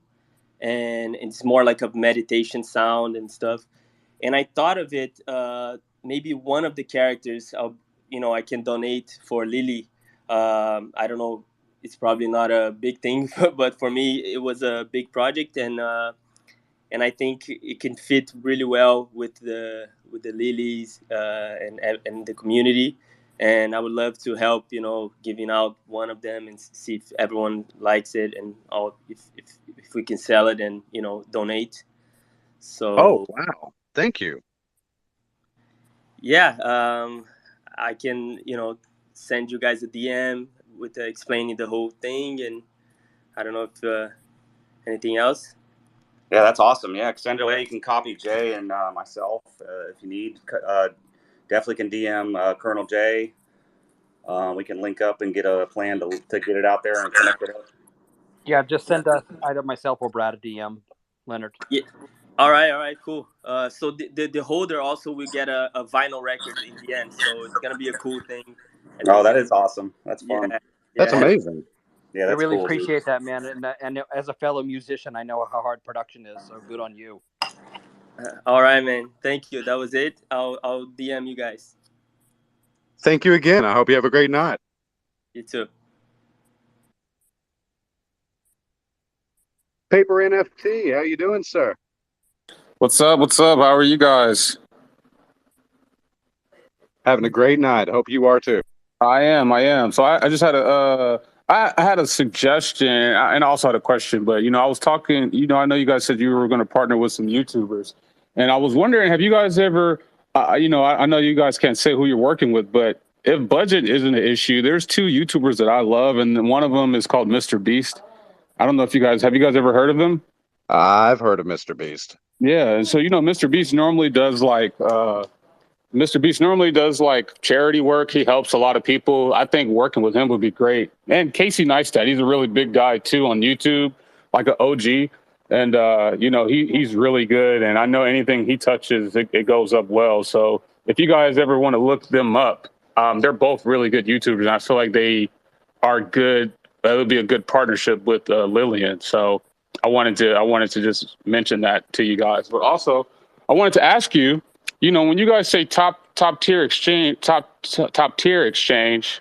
Speaker 14: and it's more like a meditation sound and stuff. And I thought of it. Maybe one of the characters, I can donate for Lily. I don't know. It's probably not a big thing, but for me, it was a big project, and I think it can fit really well with the lilies and the community. And I would love to help, giving out one of them and see if everyone likes it, and if we can sell it and donate.
Speaker 1: Oh,
Speaker 14: So
Speaker 1: wow. Thank you.
Speaker 14: yeah, I can send you guys a DM with explaining the whole thing, and I don't know if anything else.
Speaker 3: Yeah, that's awesome. Yeah, send it away. You can copy Jay and myself if you need. Definitely can DM Colonel Jay. We can link up and get a plan to get it out there and connect it up.
Speaker 11: Yeah, just send us either myself or Brad a DM, Leonard.
Speaker 14: Yeah. All right, cool. So the holder also will get a vinyl record in the end, so it's gonna be a cool thing at
Speaker 3: Oh,
Speaker 14: the
Speaker 3: that
Speaker 14: end.
Speaker 3: is awesome. That's
Speaker 14: Yeah,
Speaker 3: fun.
Speaker 1: That's
Speaker 14: yeah.
Speaker 1: amazing.
Speaker 3: Yeah,
Speaker 11: I
Speaker 3: that's
Speaker 11: really
Speaker 3: cool, dude.
Speaker 11: appreciate that, man. And as a fellow musician, I know how hard production is. So good on you.
Speaker 14: All right, man. Thank you. That was it. I'll DM you guys.
Speaker 1: Thank you again. I hope you have a great night.
Speaker 14: You too.
Speaker 1: Paper NFT, how you doing, sir?
Speaker 15: What's up? What's up? How are you guys?
Speaker 1: Having a great night. Hope you are too.
Speaker 15: I am. So I just had I had a suggestion and also had a question, but I was talking, I know you guys said you were going to partner with some YouTubers, and I was wondering, have you guys ever, I know you guys can't say who you're working with, but if budget isn't an issue, there's 2 YouTubers that I love, and one of them is called Mr. Beast. I don't know if have you guys ever heard of him?
Speaker 1: I've heard of Mr. Beast.
Speaker 15: Yeah, and so Mr. Beast normally does like charity work. He helps a lot of people. I think working with him would be great. And Casey Neistat, he's a really big guy too on YouTube, like an OG. And he's really good. And I know anything he touches, it goes up well. So if you guys ever want to look them up, they're both really good YouTubers. And I feel like they are good. That would be a good partnership with Lillian. So I wanted to just mention that to you guys. But also, I wanted to ask you, when you guys say top tier exchange,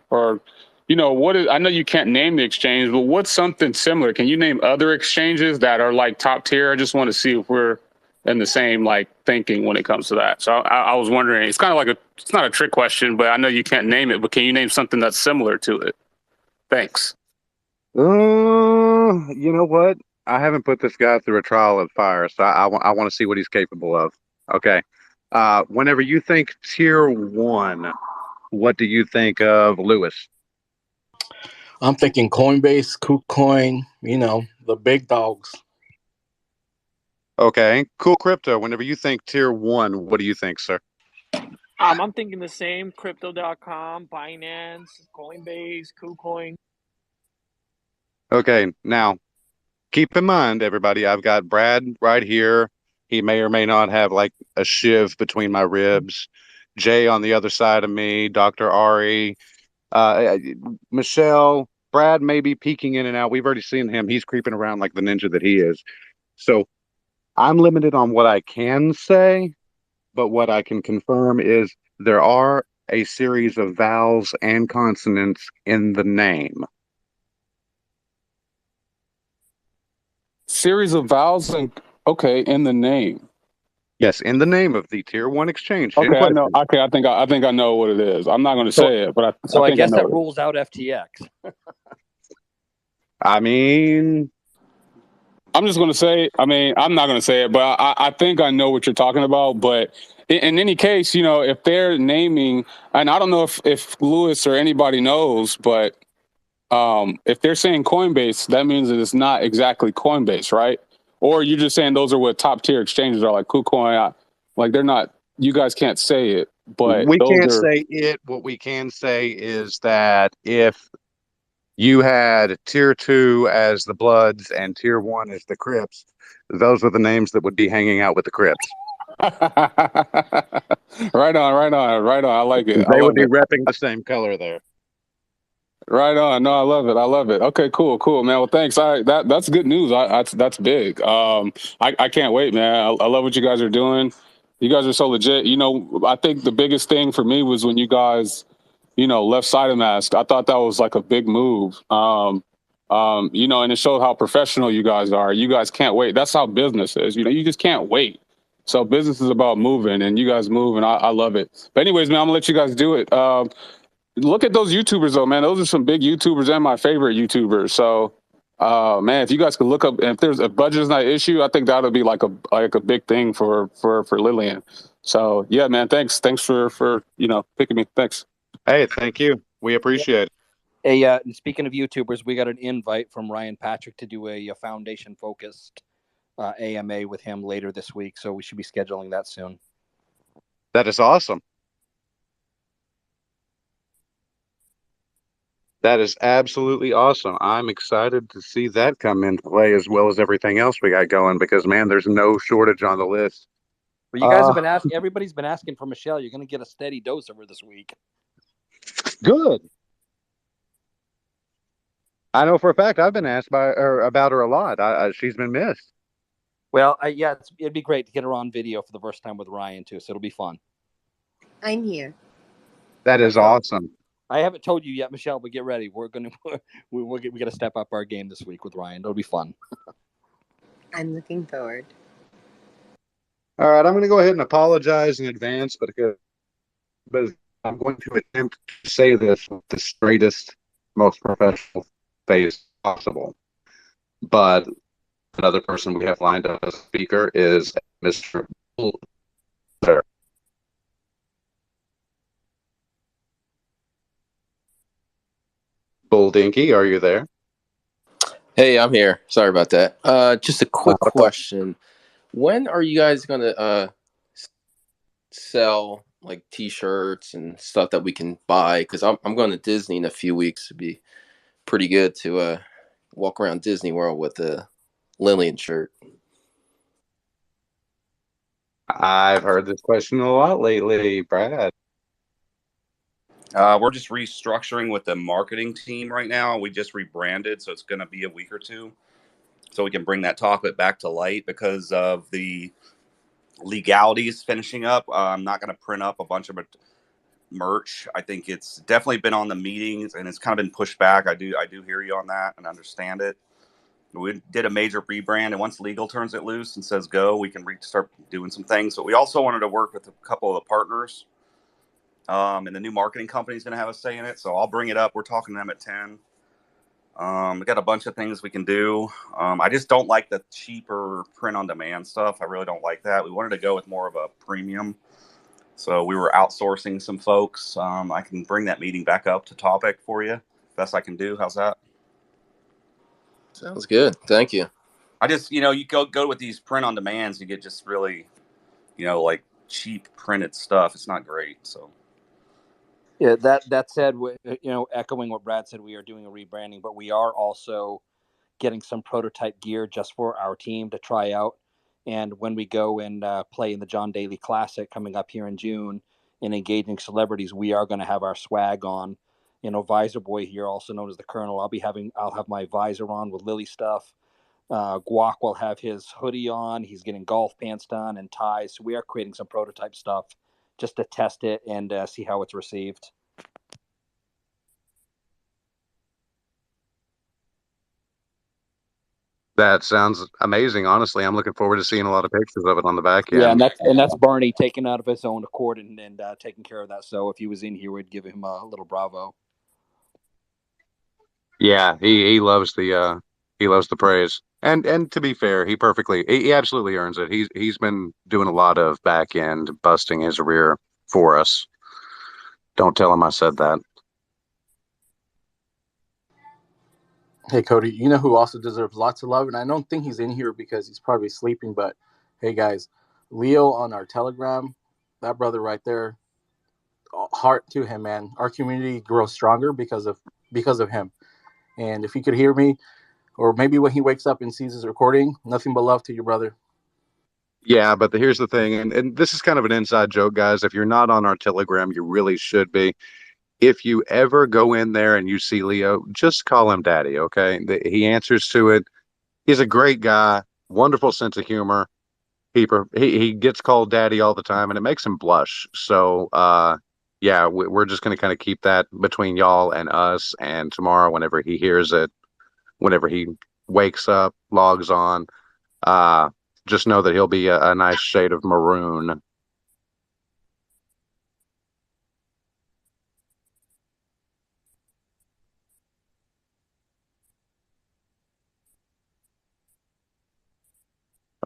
Speaker 15: or what is? I know you can't name the exchange, but what's something similar? Can you name other exchanges that are like top tier? I just want to see if we're in the same like thinking when it comes to that. So I was wondering. It's kind of like it's not a trick question, but I know you can't name it. But can you name something that's similar to it? Thanks.
Speaker 1: You know what? I haven't put this guy through a trial of fire, so I want to see what he's capable of. Okay. Whenever you think tier 1, what do you think of, Lewis?
Speaker 6: I'm thinking Coinbase, KuCoin, the big dogs.
Speaker 1: Okay. Cool Crypto. Whenever you think tier 1, what do you think, sir?
Speaker 4: I'm thinking the same. Crypto.com, Binance, Coinbase, KuCoin.
Speaker 1: Okay. Now, keep in mind, everybody, I've got Brad right here. He may or may not have like a shiv between my ribs. Jay on the other side of me, Dr. Ari, Michelle, Brad may be peeking in and out. We've already seen him. He's creeping around like the ninja that he is. So I'm limited on what I can say, but what I can confirm is there are a series of vowels and consonants in the name.
Speaker 15: Series of vowels in the name.
Speaker 1: Yes, in the name of the tier 1 exchange.
Speaker 15: Okay, I know. Okay, I think I know what it is. I'm not going to say it, but I
Speaker 11: I
Speaker 15: think
Speaker 11: guess
Speaker 15: I know
Speaker 11: that rules out FTX.
Speaker 1: I mean,
Speaker 15: I'm just going to say, I mean, I'm not going to say it, but I think I know what you're talking about. But in any case, you know, if they're naming, and I don't know if Lewis or anybody knows, but if they're saying Coinbase, that means that it's not exactly Coinbase, right? Or you're just saying those are what top tier exchanges are, like KuCoin. Like they're not. You guys can't say it, but
Speaker 1: We
Speaker 15: those
Speaker 1: can't
Speaker 15: are.
Speaker 1: say it. What we can say is that if you had tier 2 as the Bloods and tier 1 as the Crips, those are the names that would be hanging out with the Crips.
Speaker 15: Right on, right on, right on. I like it. I
Speaker 1: They would
Speaker 15: love
Speaker 1: be
Speaker 15: it.
Speaker 1: repping the same color there.
Speaker 15: Right on. No, I love it. I love it. Okay, cool, cool, man. Well, thanks. That's good news. That's big. I can't wait, man. I love what you guys are doing. You guys are so legit. You know, I think the biggest thing for me was when you guys, you know, left Side Mask. I thought that was like a big move. You know, and it showed how professional you guys are. You guys can't wait. That's how business is. You know, you just can't wait. So business is about moving, and you guys move, and I love it. But anyways, man, I'm gonna let you guys do it. Look at those YouTubers though, man. Those are some big YouTubers and my favorite YouTubers. So, man, if you guys could look up, and if there's a budget is not an issue, I think that would be like a big thing for Lillian. So yeah, man, thanks for you know picking me. Thanks.
Speaker 1: Hey, thank you. We appreciate it.
Speaker 11: Hey, and speaking of YouTubers, we got an invite from Ryan Patrick to do a foundation focused AMA with him later this week. So we should be scheduling that soon.
Speaker 1: That is awesome. That is absolutely awesome. I'm excited to see that come into play as well as everything else we got going because, man, there's no shortage on the list.
Speaker 11: But you guys have been asking, everybody's been asking for Michelle. You're going to get a steady dose of her this week.
Speaker 1: Good. I know for a fact I've been asked about her a lot. She's been missed.
Speaker 11: Well, yeah, it'd be great to get her on video for the first time with Ryan, too. So it'll be fun.
Speaker 5: I'm here.
Speaker 1: That is awesome.
Speaker 11: I haven't told you yet, Michelle, but get ready. We're going to we got to step up our game this week with Ryan. It'll be fun.
Speaker 5: I'm looking forward.
Speaker 1: All right, I'm going to go ahead and apologize in advance, but I'm going to attempt to say this with the straightest, most professional face possible. But another person we have lined up as a speaker is Mr. Bull. Bull Dinky, are you there?
Speaker 16: Hey, I'm here. Sorry about that. Just a quick question. When are you guys gonna sell like T-shirts and stuff that we can buy? Because I'm going to Disney in a few weeks. It'd be pretty good to walk around Disney World with a Lillian shirt.
Speaker 1: I've heard this question a lot lately, Brad.
Speaker 3: We're just restructuring with the marketing team right now. We just rebranded, so it's going to be a week or two, so we can bring that topic back to light because of the legalities finishing up. I'm not going to print up a bunch of merch. I think it's definitely been on the meetings and it's kind of been pushed back. I do hear you on that and understand it. We did a major rebrand, and once legal turns it loose and says go, we can start doing some things. But we also wanted to work with a couple of the partners. And the new marketing company is going to have a say in it. So I'll bring it up. We're talking to them at 10. We got a bunch of things we can do. I just don't like the cheaper print on demand stuff. I really don't like that. We wanted to go with more of a premium. So we were outsourcing some folks. I can bring that meeting back up to topic for you. Best I can do. How's that?
Speaker 16: Sounds good. Thank you.
Speaker 3: I just, you go with these print on demands, you get just really, like cheap printed stuff. It's not great. So.
Speaker 11: Yeah, that said, echoing what Brad said, we are doing a rebranding, but we are also getting some prototype gear just for our team to try out. And when we go and play in the John Daly Classic coming up here in June and engaging celebrities, we are going to have our swag on. Visor Boy here, also known as the Colonel. I'll have my visor on with Lily stuff. Guac will have his hoodie on. He's getting golf pants done and ties. So we are creating some prototype stuff just to test it and see how it's received.
Speaker 1: That sounds amazing. Honestly, I'm looking forward to seeing a lot of pictures of it on the back end.
Speaker 11: Yeah, and that's Barney taking out of his own accord and taking care of that. So if he was in here, we'd give him a little bravo.
Speaker 1: Yeah, he loves the praise. And to be fair, he absolutely earns it. He's been doing a lot of back end busting his rear for us. Don't tell him I said that.
Speaker 6: Hey, Cody, you know who also deserves lots of love? And I don't think he's in here because he's probably sleeping. But hey, guys, Leo on our Telegram, that brother right there, heart to him, man. Our community grows stronger because of him. And if he could hear me, or maybe when he wakes up and sees his recording, nothing but love to you, brother.
Speaker 1: Yeah, but here's the thing, and this is kind of an inside joke, guys. If you're not on our Telegram, you really should be. If you ever go in there and you see Leo, just call him Daddy, okay? He answers to it. He's a great guy, wonderful sense of humor. He gets called Daddy all the time, and it makes him blush. So, yeah, we're just going to kind of keep that between y'all and us. And tomorrow, whenever he hears it, whenever he wakes up, logs on, uh, just know that he'll be a nice shade of maroon.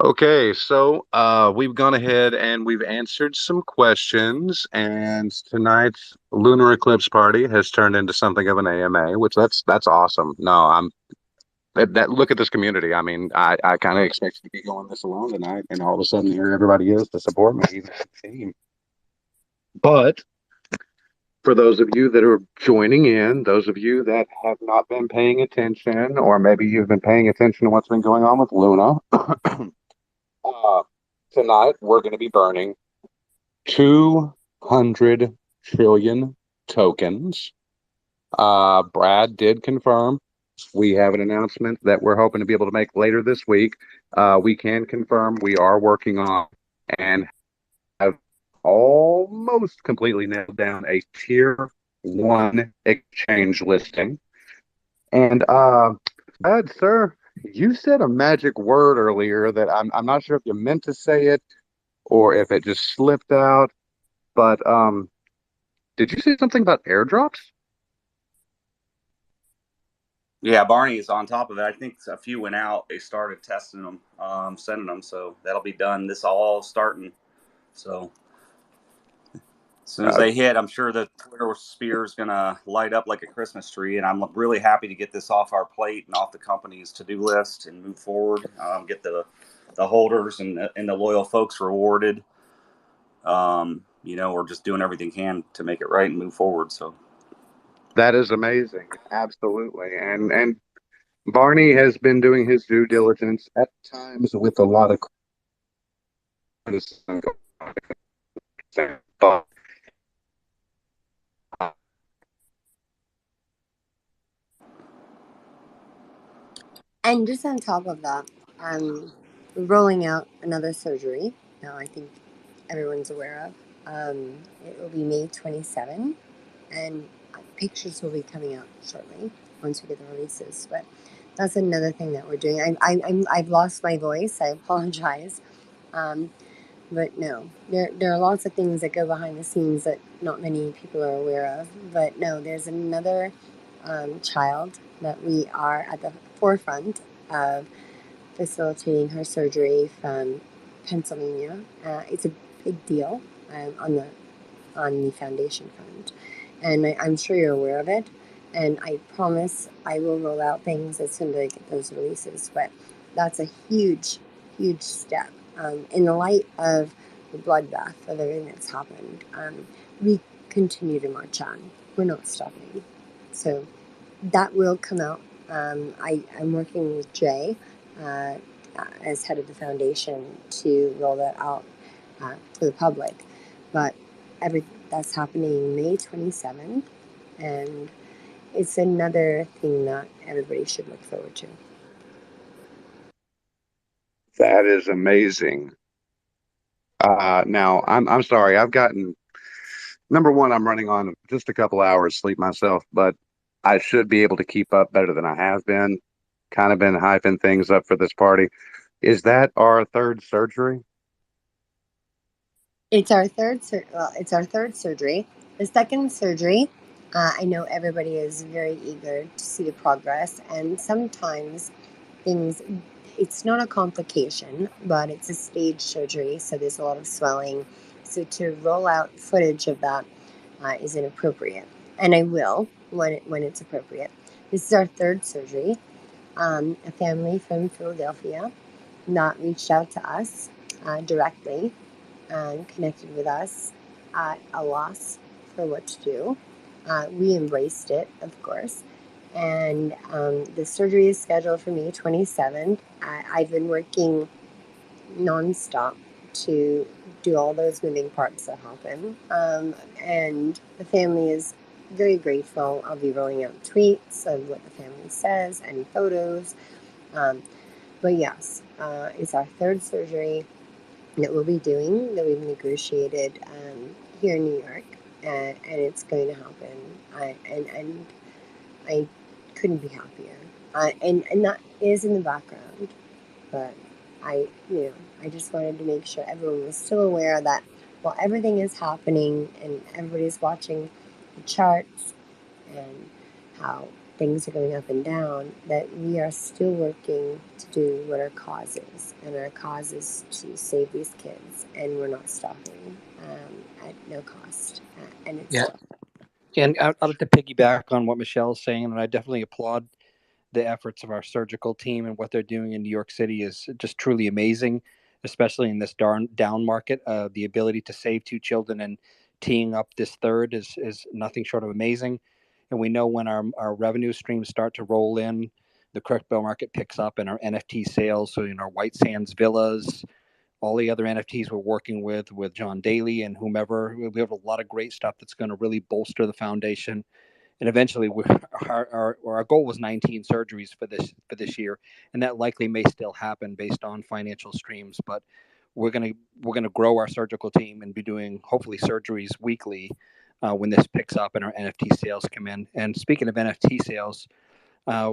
Speaker 1: Okay, so we've gone ahead and we've answered some questions, and tonight's lunar eclipse party has turned into something of an AMA, which that's awesome. No, that look at this community. I mean, I kind of expected to be going this alone tonight, and all of a sudden here everybody is to support me, even the team. But for those of you that are joining in, those of you that have not been paying attention, or maybe you've been paying attention to what's been going on with Luna, tonight we're going to be burning 200 trillion tokens. Brad did confirm. We have an announcement that we're hoping to be able to make later this week. We can confirm we are working on and have almost completely nailed down a tier 1 exchange listing. And Brad, sir, you said a magic word earlier that I'm not sure if you meant to say it or if it just slipped out. But did you say something about airdrops?
Speaker 3: Yeah, Barney is on top of it. I think a few went out. They started testing them, sending them. So that'll be done. This all starting. So as soon as they hit, I'm sure the Twitter sphere is going to light up like a Christmas tree. And I'm really happy to get this off our plate and off the company's to-do list and move forward, get the holders and the loyal folks rewarded. We're just doing everything can to make it right and move forward. So
Speaker 1: That is amazing. Absolutely. And Barney has been doing his due diligence at times with a lot of criticism. But
Speaker 5: And just on top of that, rolling out another surgery. Now, I think everyone's aware of. It will be May 27, and pictures will be coming out shortly once we get the releases. But that's another thing that we're doing. I've lost my voice. I apologize. But no, there are lots of things that go behind the scenes that not many people are aware of. But no, there's another child that we are at the forefront of facilitating her surgery from Pennsylvania. It's a big deal on the foundation fund, and I'm sure you're aware of it. And I promise I will roll out things as soon as I get those releases. But that's a huge, huge step in the light of the bloodbath of everything that's happened. We continue to march on. We're not stopping. So that will come out. I'm working with Jay as head of the foundation to roll that out to the public. But that's happening May 27th, and it's another thing that everybody should look forward to.
Speaker 1: that is amazing. Now I'm sorry. I've gotten number one. I'm running on just a couple hours sleep myself, but I should be able to keep up better than I have been. Kind of been hyping things up for this party. Is that our third surgery?
Speaker 5: It's our third surgery. The second surgery, I know everybody is very eager to see the progress, and sometimes things it's not a complication, but it's a stage surgery, so there's a lot of swelling. So to roll out footage of that is inappropriate, and I will when it's appropriate. This is our third surgery. A family from Philadelphia not reached out to us directly and connected with us at a loss for what to do. We embraced it, of course. And the surgery is scheduled for May 27th. I've been working nonstop to do all those moving parts that happen. And the family is very grateful. I'll be rolling out tweets of what the family says and photos. But yes, it's our third surgery that we'll be doing, that we've negotiated here in New York, and it's going to happen. And I couldn't be happier. And that is in the background, but I just wanted to make sure everyone was still aware that while everything is happening and everybody's watching the charts and how things are going up and down, that we are still working to do what our cause is. And our cause is to save these kids, and we're not stopping at no cost. And it's
Speaker 11: Yeah. And I'd like to piggyback on what Michelle's saying, and I definitely applaud the efforts of our surgical team, and what they're doing in New York City is just truly amazing, especially in this down market. The ability to save two children and teeing up this third is nothing short of amazing. And we know when our revenue streams start to roll in, the crypto market picks up and our NFT sales. So, our White Sands villas, all the other NFTs we're working with John Daly and whomever, we have a lot of great stuff that's going to really bolster the foundation. And eventually, our goal was 19 surgeries for this year, and that likely may still happen based on financial streams. But we're gonna grow our surgical team and be doing hopefully surgeries weekly when this picks up and our NFT sales come in. And speaking of NFT sales,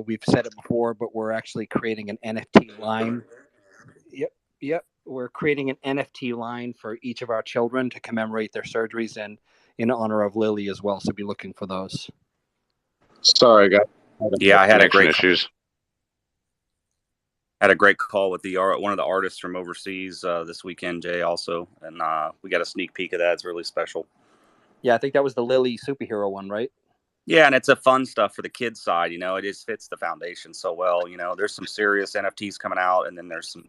Speaker 11: we've said it before, but we're actually creating an NFT line. Yep. We're creating an NFT line for each of our children to commemorate their surgeries and in honor of Lily as well. So be looking for those.
Speaker 1: Sorry, guys.
Speaker 3: Yeah, I had a
Speaker 1: Connection
Speaker 3: great
Speaker 1: issues.
Speaker 3: had a great call with one of the artists from overseas this weekend, Jay, also, and we got a sneak peek of that. It's really special.
Speaker 11: Yeah, I think that was the Lily superhero one, right?
Speaker 3: Yeah, and it's a fun stuff for the kids side. It just fits the foundation so well. There's some serious NFTs coming out, and then there's some,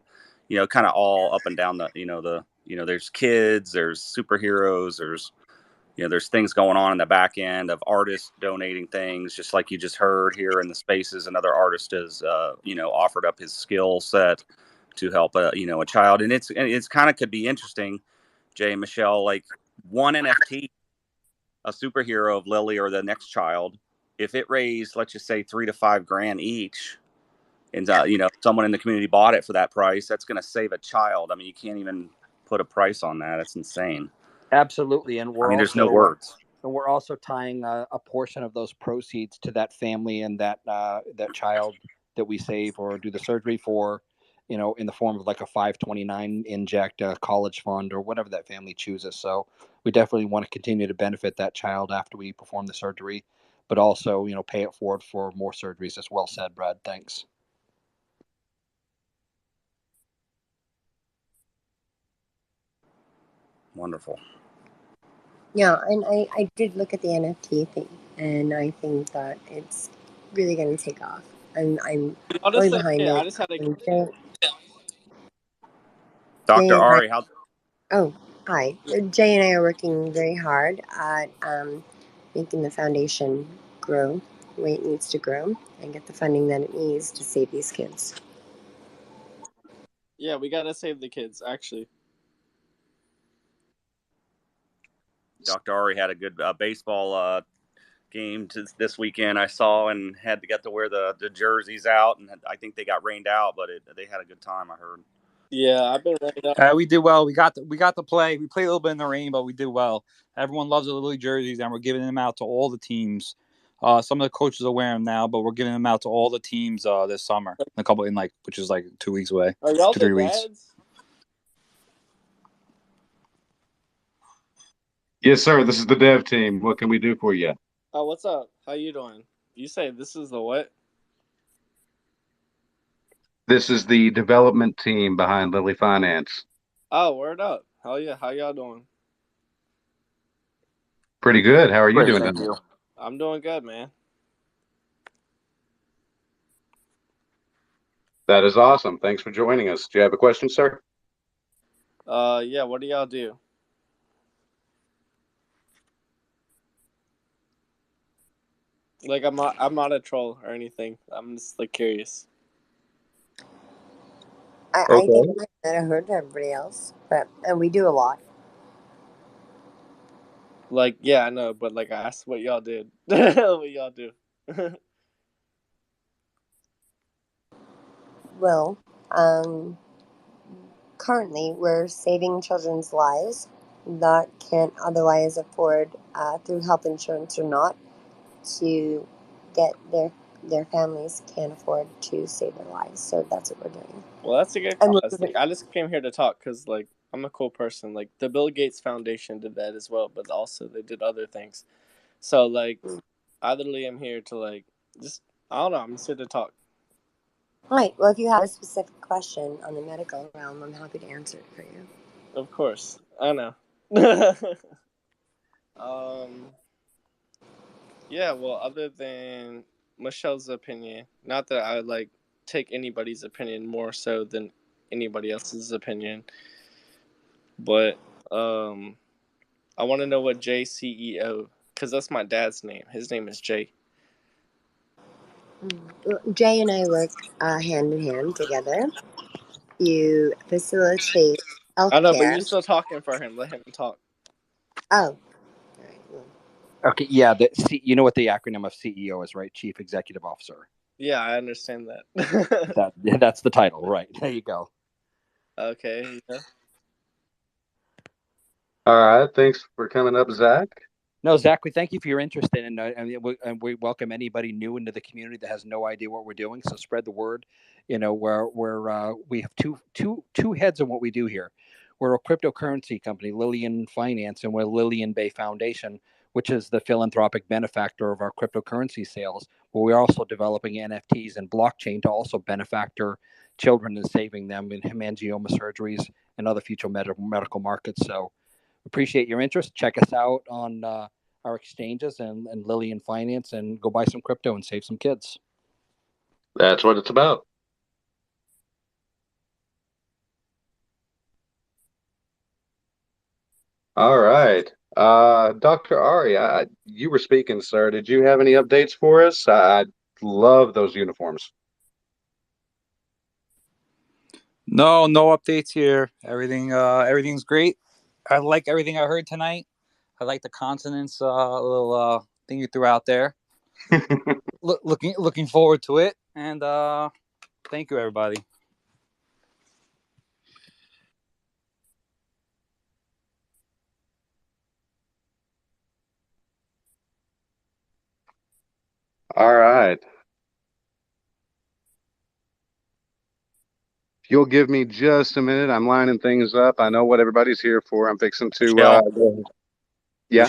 Speaker 3: kind of all up and down there's kids, there's superheroes, there's things going on in the back end of artists donating things, just like you just heard here in the spaces. Another artist has, offered up his skill set to help, a child. And it's kind of could be interesting, Jay and Michelle, like one NFT, a superhero of Lily or the next child, if it raised, let's just say $3 to $5 grand each, and, someone in the community bought it for that price, that's going to save a child. I mean, you can't even put a price on that. It's insane.
Speaker 11: Absolutely. And
Speaker 3: there's no words.
Speaker 11: And we're also tying a portion of those proceeds to that family and that child that we save or do the surgery for, in the form of like a 529 inject, a college fund, or whatever that family chooses. So we definitely want to continue to benefit that child after we perform the surgery, but also, pay it forward for more surgeries. As well said, Brad. Thanks.
Speaker 3: Wonderful.
Speaker 5: Yeah, and I did look at the NFT thing, and I think that it's really going to take off. I'm really behind it.
Speaker 17: I just had a
Speaker 3: Dr. Ari, how?
Speaker 5: Oh, hi. Jay and I are working very hard at making the foundation grow the way it needs to grow and get the funding that it needs to save these kids.
Speaker 17: Yeah, we gotta save the kids, actually.
Speaker 3: Dr. Ari had a good baseball game this weekend, I saw, and got to wear the jerseys out, and I think they got rained out, but they had a good time, I heard.
Speaker 17: Yeah, I've been rained out.
Speaker 18: We did well. We got to play. We played a little bit in the rain, but we did well. Everyone loves the Lily jerseys, and we're giving them out to all the teams. Some of the coaches are wearing them now, but we're giving them out to all the teams this summer. Which is like 2 weeks away.
Speaker 17: Are y'all
Speaker 18: 3
Speaker 17: the
Speaker 18: weeks.
Speaker 17: dads?
Speaker 1: Yes, sir. This is the dev team. What can we do for you?
Speaker 17: Oh, what's up? How you doing? You say this is the what?
Speaker 1: This is the development team behind Lily Finance.
Speaker 17: Oh, word up. Hell yeah. How y'all doing?
Speaker 1: Pretty good. How are you
Speaker 11: Great,
Speaker 1: doing
Speaker 11: thank
Speaker 1: tonight?
Speaker 11: you.
Speaker 17: I'm doing good, man.
Speaker 1: That is awesome. Thanks for joining us. Do you have a question, sir?
Speaker 17: Yeah, what do y'all do? Like, I'm not a troll or anything. I'm just like curious.
Speaker 5: I think
Speaker 1: Okay.
Speaker 5: I might have heard everybody else, but and we do a lot.
Speaker 17: Like, yeah, I know, but like, I asked what y'all did. What y'all do?
Speaker 5: Well, currently we're saving children's lives that can't otherwise afford, through health insurance or not, to get their families can't afford to save their lives. So that's what we're doing.
Speaker 17: Well, that's a good
Speaker 5: And we're
Speaker 17: cause. Like, I just came here to talk because, like, I'm a cool person. Like, the Bill Gates Foundation did that as well, but also they did other things. So, like, I literally am here to, like, just, I don't know, I'm just here to talk.
Speaker 5: right. Well, if you have a specific question on the medical realm, I'm happy to answer it for you.
Speaker 17: Of course. I know. Yeah, well, other than Michelle's opinion, not that I, like, take anybody's opinion more so than anybody else's opinion, but, I want to know what JCEO, because that's my dad's name. His name is Jay.
Speaker 5: Well, Jay and I work hand in hand together. You facilitate
Speaker 17: I know, but
Speaker 5: healthcare.
Speaker 17: you're still talking for him. Let him talk.
Speaker 5: Oh, all right. Well,
Speaker 11: Okay, yeah. You know what the acronym of CEO is, right? Chief Executive Officer.
Speaker 17: Yeah, I understand that.
Speaker 11: That's the title, right? There you go.
Speaker 17: Okay. Yeah.
Speaker 1: All right. Thanks for coming up, Zach.
Speaker 11: No, Zach, we thank you for your interest in, and we welcome anybody new into the community that has no idea what we're doing. So spread the word. You know, we have two heads on what we do here. We're a cryptocurrency company, Lillian Finance, and we're Lillian Bay Foundation, which is the philanthropic benefactor of our cryptocurrency sales. But we're also developing NFTs and blockchain to also benefactor children and saving them in hemangioma surgeries and other future medical markets. So appreciate your interest. Check us out on our exchanges and Lillian Finance, and go buy some crypto and save some kids.
Speaker 1: That's what it's about. All right. Dr. Ari, you were speaking, sir. Did you have any updates for us? I love those uniforms.
Speaker 18: No updates here. Everything's great. I like everything I heard tonight. I like the consonants little thing you threw out there. Looking forward to it, and thank you, everybody.
Speaker 1: All right. If you'll give me just a minute, I'm lining things up. I know what everybody's here for. I'm fixing to
Speaker 3: Michelle,
Speaker 1: yeah.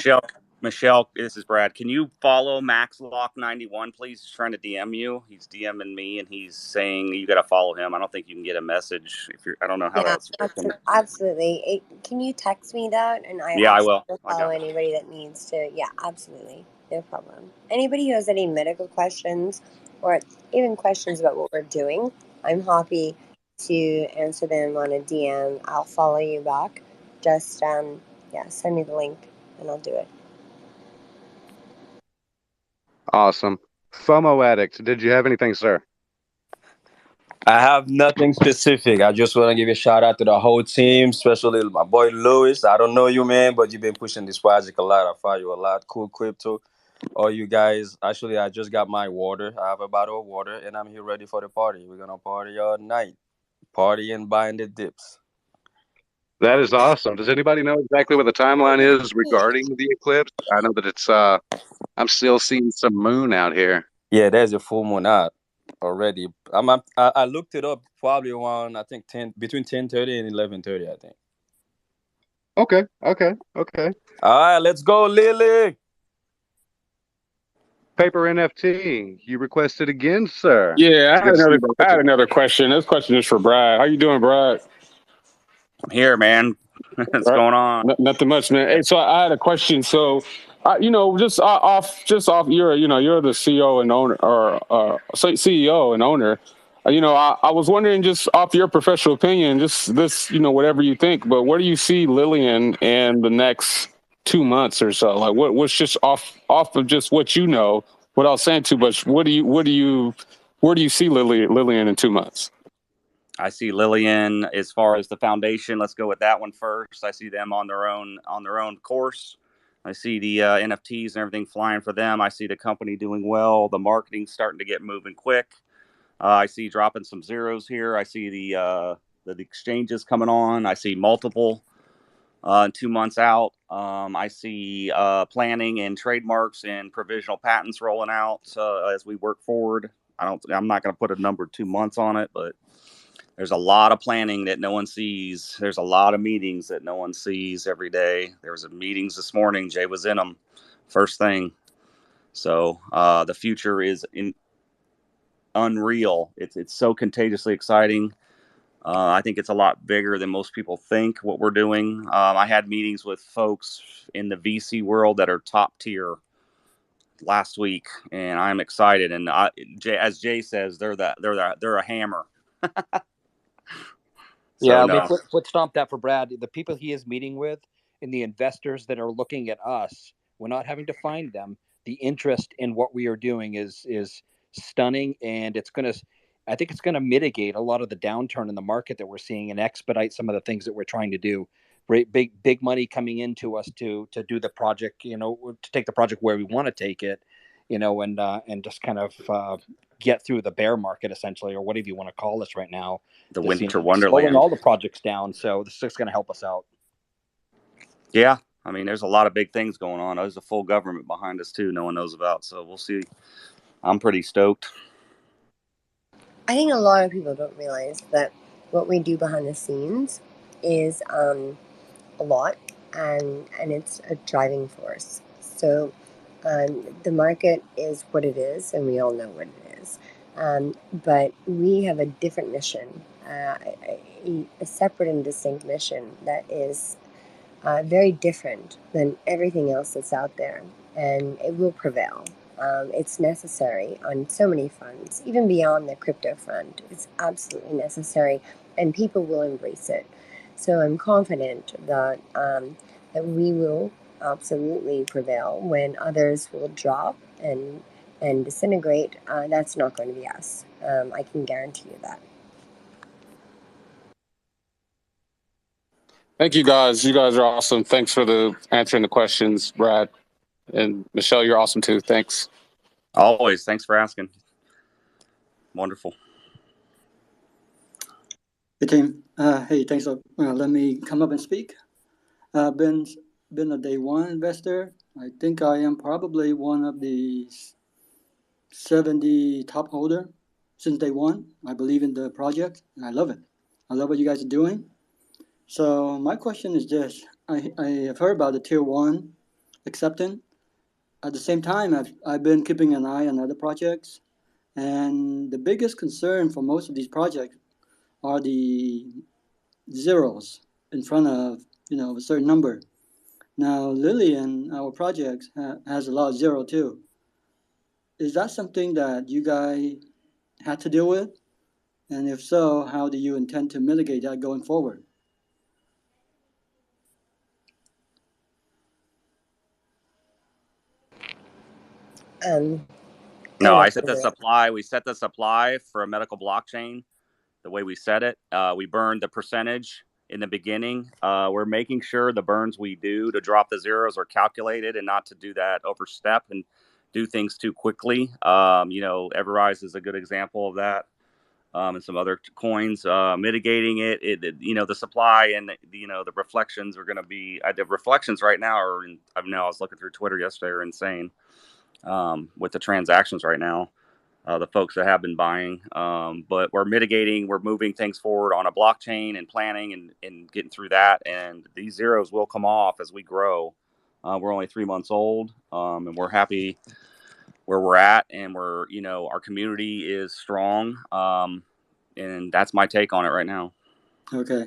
Speaker 3: Michelle, this is Brad. Can you follow MaxLock91, please? He's trying to DM you. He's DMing me, and he's saying you got to follow him. I don't think you can get a message if you're. I don't know how
Speaker 5: yeah,
Speaker 3: that's working.
Speaker 5: absolutely. Can you text me that? And I
Speaker 3: Yeah, I
Speaker 5: absolutely
Speaker 3: will.
Speaker 5: will
Speaker 3: I
Speaker 5: follow
Speaker 3: got it.
Speaker 5: anybody that needs to. Yeah, absolutely. No problem. Anybody who has any medical questions or even questions about what we're doing, I'm happy to answer them on a DM. I'll follow you back. Just yeah, send me the link and I'll do it.
Speaker 1: Awesome. FOMO addict, did you have anything, sir?
Speaker 19: I have nothing specific. I just want to give a shout out to the whole team, especially my boy Lewis. I don't know you, man, but you've been pushing this project a lot. I follow you a lot. Cool crypto. All you guys. Actually, I just got my water. I have a bottle of water, and I'm here ready for the party. We're gonna party all night. Party and buying the dips.
Speaker 1: That is awesome. Does anybody know exactly what the timeline is regarding the eclipse? I know that it's I'm still seeing some moon out here.
Speaker 19: Yeah, there's a full moon out already. I looked it up probably around I think between 10:30 and 11:30. I think.
Speaker 1: Okay.
Speaker 19: All right, let's go, Lily.
Speaker 1: Paper NFT, you requested again, sir.
Speaker 15: Yeah,
Speaker 1: It's good to see you back
Speaker 15: I
Speaker 1: up
Speaker 15: had
Speaker 1: here.
Speaker 15: another question. This question is for Brad. How you doing, Brad?
Speaker 3: I'm here, man. What's
Speaker 15: Right.
Speaker 3: going on?
Speaker 15: Nothing much, man.
Speaker 3: Yeah.
Speaker 15: Hey, so I had a question. So, just off, you're the CEO and owner, or CEO and owner. I was wondering, just off your professional opinion, just this, whatever you think. But where do you see Lillian in the next 2 months or so? Like, what's just off of just what you know, without saying too much? Where do you see Lillian in 2 months?
Speaker 3: I see Lillian as far as the foundation. Let's go with that one first. I see them on their own course. I see the NFTs and everything flying for them. I see the company doing well. The marketing starting to get moving quick. I see dropping some zeros here. I see the exchanges coming on. I see multiple 2 months out. I see planning and trademarks and provisional patents rolling out as we work forward. I'm not going to put a number 2 months on it, but there's a lot of planning that no one sees. There's a lot of meetings that no one sees every day. There was meetings this morning. Jay was in them first thing. So the future is unreal. It's so contagiously exciting. I think it's a lot bigger than most people think what we're doing. I had meetings with folks in the VC world that are top tier last week, and I'm excited. And as Jay says, they're a hammer.
Speaker 11: Yeah,
Speaker 3: So
Speaker 11: let me
Speaker 3: no,
Speaker 11: foot stomp that for Brad. The people he is meeting with and the investors that are looking at us, we're not having to find them. The interest in what we are doing is stunning, and I think it's gonna mitigate a lot of the downturn in the market that we're seeing and expedite some of the things that we're trying to do. Big money coming into us to do the project, to take the project where we want to take it, and just kind of get through the bear market essentially, or whatever you want to call this right now.
Speaker 3: the
Speaker 11: This,
Speaker 3: winter
Speaker 11: slowing
Speaker 3: wonderland.
Speaker 11: all the projects down. So this is going to help us out.
Speaker 3: Yeah, I mean, there's a lot of big things going on. There's a full government behind us too. No one knows about. So we'll see. I'm pretty stoked.
Speaker 5: I think a lot of people don't realize that what we do behind the scenes is a lot, and it's a driving force. So the market is what it is, and we all know what it is. But we have a different mission, a separate and distinct mission that is very different than everything else that's out there, and it will prevail. It's necessary on so many fronts, even beyond the crypto front. It's absolutely necessary, and people will embrace it. So I'm confident that we will absolutely prevail when others will drop and disintegrate. That's not going to be us. I can guarantee you that.
Speaker 15: Thank you guys. You guys are awesome. Thanks for answering the questions, Brad. And Michelle, you're awesome too. Thanks.
Speaker 3: Always. Thanks for asking. Wonderful.
Speaker 20: Hey team. Hey, thanks for letting me come up and speak. Been a day one investor. I think I am probably one of the 70 top holder since day one. I believe in the project and I love it. I love what you guys are doing. So my question is this: I have heard about the tier one acceptance. At the same time, I've been keeping an eye on other projects, and the biggest concern for most of these projects are the zeros in front of a certain number. Now Lillian, our project has a lot of zero too. Is that something that you guys had to deal with? And if so, how do you intend to mitigate that going forward?
Speaker 3: No, I set the supply. We set the supply for a medical blockchain the way we set it. We burned the percentage in the beginning. We're making sure the burns we do to drop the zeros are calculated and not to do that overstep and do things too quickly. Everrise is a good example of that. And some other coins, mitigating it. The supply and the reflections are going to be. The reflections right now are. I was looking through Twitter yesterday, are insane with the transactions right now. The folks that have been buying, but we're mitigating. We're moving things forward on a blockchain and planning and getting through that. And these zeros will come off as we grow. We're only 3 months old, and we're happy where we're at, and we're, our community is strong. And that's my take on it right now.
Speaker 20: Okay.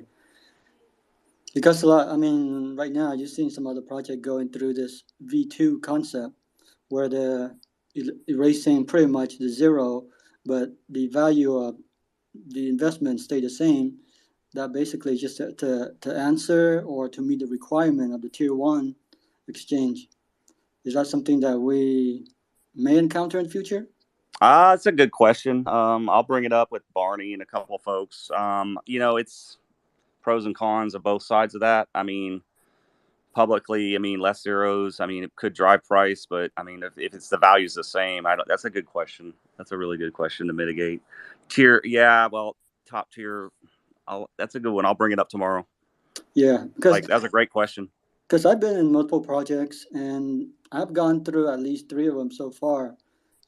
Speaker 20: Because right now you're seeing some other project going through this V2 concept where they're erasing pretty much the zero, but the value of the investment stay the same. That basically is just to answer or to meet the requirement of the tier one exchange. Is that something that we may encounter in the future?
Speaker 3: It's a good question. I'll bring it up with Barney and a couple of folks. It's pros and cons of both sides of that. I mean, publicly, less zeros. It could drive price, but if it's the value's the same, that's a good question. That's a really good question to mitigate. Tier, yeah, well, top tier. That's a good one. I'll bring it up tomorrow.
Speaker 20: Yeah, because
Speaker 3: that's a great question.
Speaker 20: Because I've been in multiple projects and I've gone through at least 3 of them so far.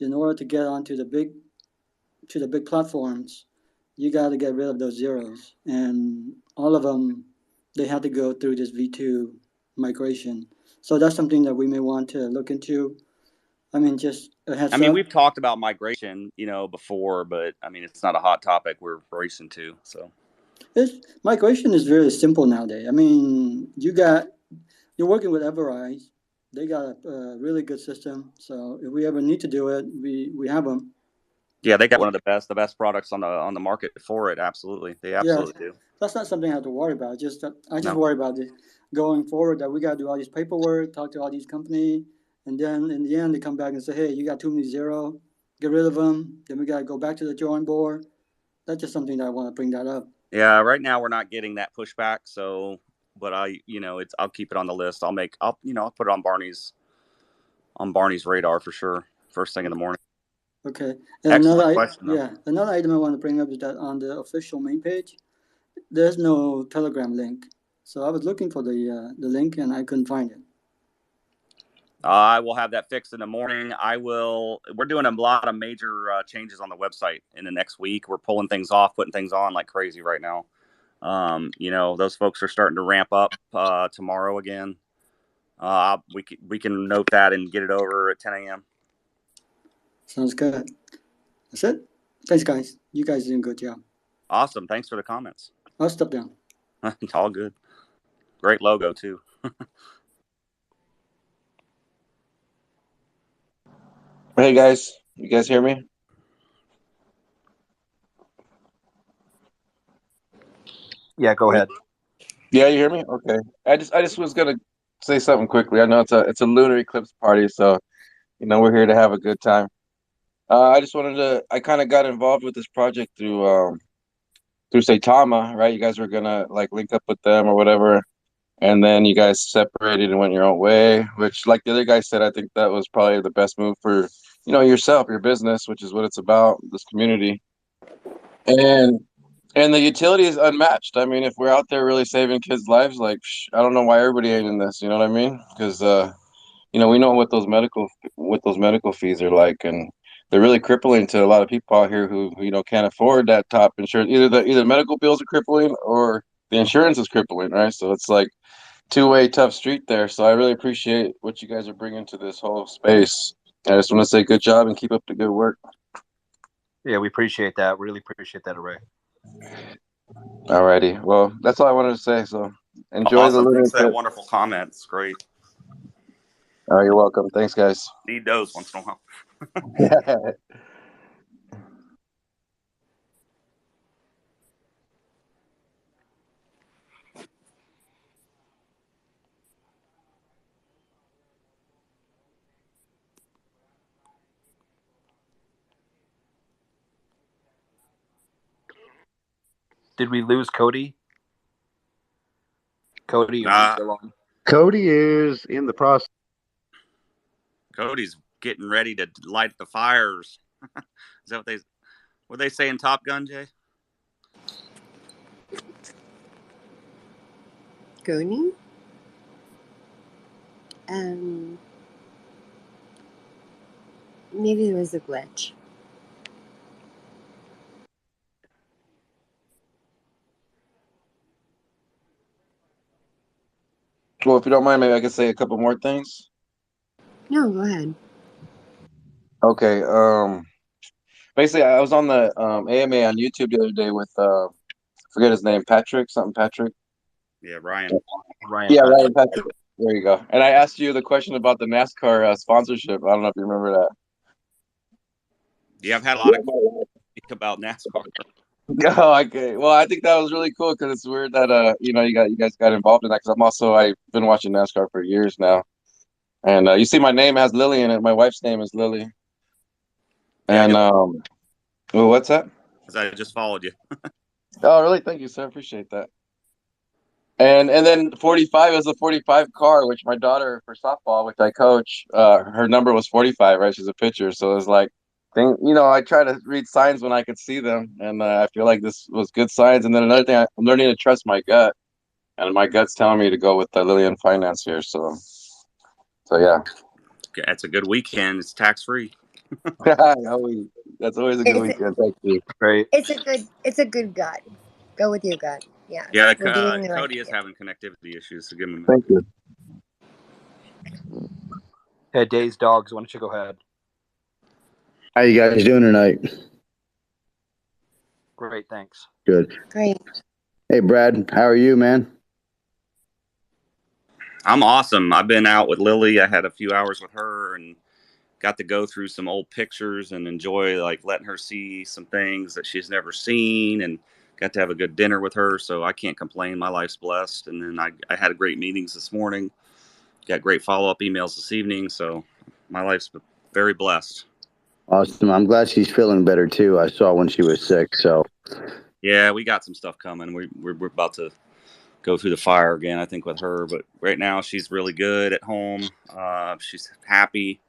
Speaker 20: In order to get onto the big platforms, you got to get rid of those zeros, and all of them they had to go through this V2 migration. So that's something that we may want to look into. Just a heads up.
Speaker 3: We've talked about migration, before, but it's not a hot topic we're racing to. So,
Speaker 20: migration is very simple nowadays. You're working with Everise. They got a really good system. So if we ever need to do it, we have them.
Speaker 3: Yeah, they got one of the best products on the market for it. Absolutely, they absolutely do.
Speaker 20: That's not something I have to worry about. I just worry about it going forward, that we got to do all this paperwork, talk to all these companies, and then in the end they come back and say, "Hey, you got too many zero, get rid of them." Then we got to go back to the drawing board. That's just something that I want to bring that up.
Speaker 3: Yeah, right now we're not getting that pushback. So, but I'll keep it on the list. I'll put it on Barney's radar for sure. First thing in the morning.
Speaker 20: Okay. And another item I want to bring up is that on the official main page, there's no Telegram link. So I was looking for the link and I couldn't find it.
Speaker 3: I will have that fixed in the morning. We're doing a lot of major changes on the website in the next week. We're pulling things off, putting things on like crazy right now. Those folks are starting to ramp up tomorrow again. We can note that and get it over at 10 a.m.
Speaker 20: Sounds good. That's it. Thanks, guys. You guys did a good job.
Speaker 3: Awesome. Thanks for the comments.
Speaker 20: I'll step down.
Speaker 3: All good. Great logo, too.
Speaker 21: Hey, guys. You guys hear me?
Speaker 11: Yeah, go ahead.
Speaker 21: Yeah, you hear me? Okay. I just was gonna say something quickly. I know it's a lunar eclipse party, so we're here to have a good time. I kind of got involved with this project through Saitama, right? You guys were gonna like link up with them or whatever, and then you guys separated and went your own way, which, like the other guy said, I think that was probably the best move for yourself, your business, which is what it's about, this community. And the utility is unmatched. If we're out there really saving kids' lives, like I don't know why everybody ain't in this. You know what I mean? Because we know what those medical fees are like, and they're really crippling to a lot of people out here who can't afford that top insurance. Either medical bills are crippling or the insurance is crippling, right? So it's like two-way tough street there. So I really appreciate what you guys are bringing to this whole space. I just want to say good job and keep up the good work.
Speaker 11: Yeah, we appreciate that. Really appreciate that, Ray.
Speaker 21: Alrighty. Well, that's all I wanted to say. So enjoy
Speaker 3: awesome.
Speaker 21: the
Speaker 3: Thanks for that wonderful comment. It's great.
Speaker 21: You're welcome. Thanks, guys.
Speaker 3: Need those once in a while.
Speaker 21: Yeah.
Speaker 11: Did we lose Cody? Cody, are you still on?
Speaker 1: Cody is in the process.
Speaker 3: Cody's getting ready to light the fires. Is that what they say in Top Gun, Jay?
Speaker 5: Cody? Maybe there was a glitch.
Speaker 21: Well, if you don't mind, maybe I could say a couple more things.
Speaker 5: No, go ahead.
Speaker 21: Okay. Basically, I was on the AMA on YouTube the other day with forget his name, Patrick, something Patrick.
Speaker 3: Yeah, Ryan.
Speaker 11: Ryan
Speaker 21: Yeah,
Speaker 11: Patrick.
Speaker 21: Ryan Patrick. There you go. And I asked you the question about the NASCAR sponsorship. I don't know if you remember that.
Speaker 3: Yeah, I've had a lot of questions about NASCAR.
Speaker 21: Oh, okay. Well, I think that was really cool because it's weird that you guys got involved in that because I've been watching NASCAR for years now, and you see my name has Lillian and my wife's name is Lily,
Speaker 3: Yeah, I
Speaker 21: and
Speaker 3: just
Speaker 21: well, what's that?
Speaker 3: I just followed you.
Speaker 21: Oh, really? Thank you, sir. Appreciate that. And then 45 is a 45 car, which my daughter for softball, which I coach, her number was 45, right? She's a pitcher, so it's like, I try to read signs when I could see them, and I feel like this was good signs. And then another thing, I'm learning to trust my gut, and my gut's telling me to go with the Lillian Finance here. So yeah,
Speaker 3: It's a good weekend. It's tax free.
Speaker 21: that's always a good weekend. Thank you.
Speaker 11: Great.
Speaker 5: It's a good gut. Go with your gut. Yeah,
Speaker 3: Yeah,
Speaker 5: we're doing the right
Speaker 3: Cody is
Speaker 5: thing.
Speaker 3: having connectivity issues, so give him a minute.
Speaker 21: Thank you.
Speaker 11: Hey, Days Dogs, why don't you go ahead?
Speaker 2: How you guys doing tonight?
Speaker 11: Great, thanks.
Speaker 2: Good.
Speaker 5: Great.
Speaker 2: Hey, Brad, how are you, man?
Speaker 3: I'm awesome. I've been out with Lily. I had a few hours with her and got to go through some old pictures and enjoy like letting her see some things that she's never seen, and got to have a good dinner with her. So I can't complain. My life's blessed. And then I had great meetings this morning. Got great follow-up emails this evening. So my life's very blessed.
Speaker 2: Awesome. I'm glad she's feeling better too. I saw when she was sick. So
Speaker 3: Yeah, we got some stuff coming. We're about to go through the fire again, I think, with her. But right now she's really good at home. She's happy.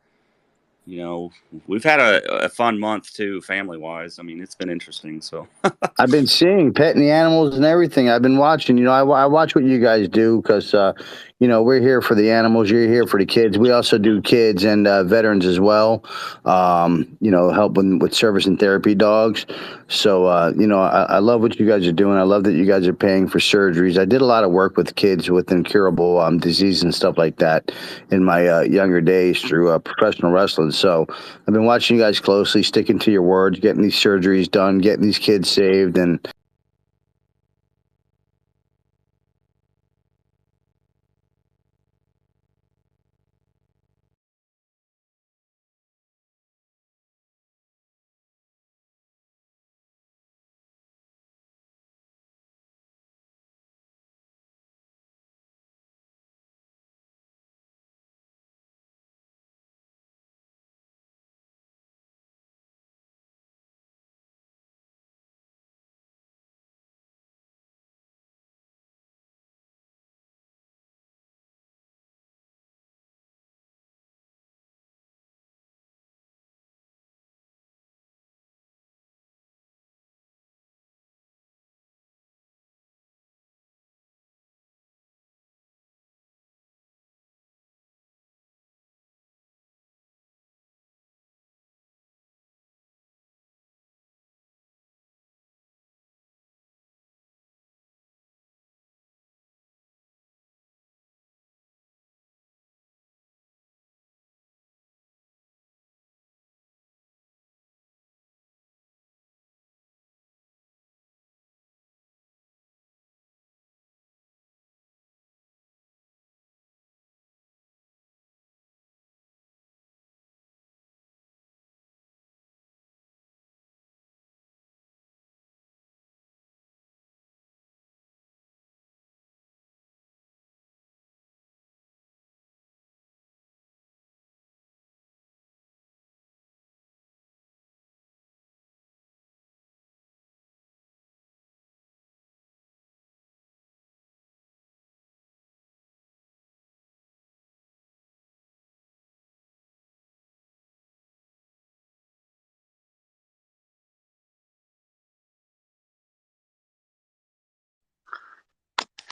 Speaker 3: We've had a fun month too, family wise. I mean, it's been interesting. So
Speaker 2: I've been seeing petting the animals and everything. I've been watching. I watch what you guys do because, we're here for the animals. You're here for the kids. We also do kids and veterans as well. Helping with service and therapy dogs. So, I love what you guys are doing. I love that you guys are paying for surgeries. I did a lot of work with kids with incurable disease and stuff like that in my younger days through professional wrestling. So I've been watching you guys closely, sticking to your words, getting these surgeries done, getting these kids saved, and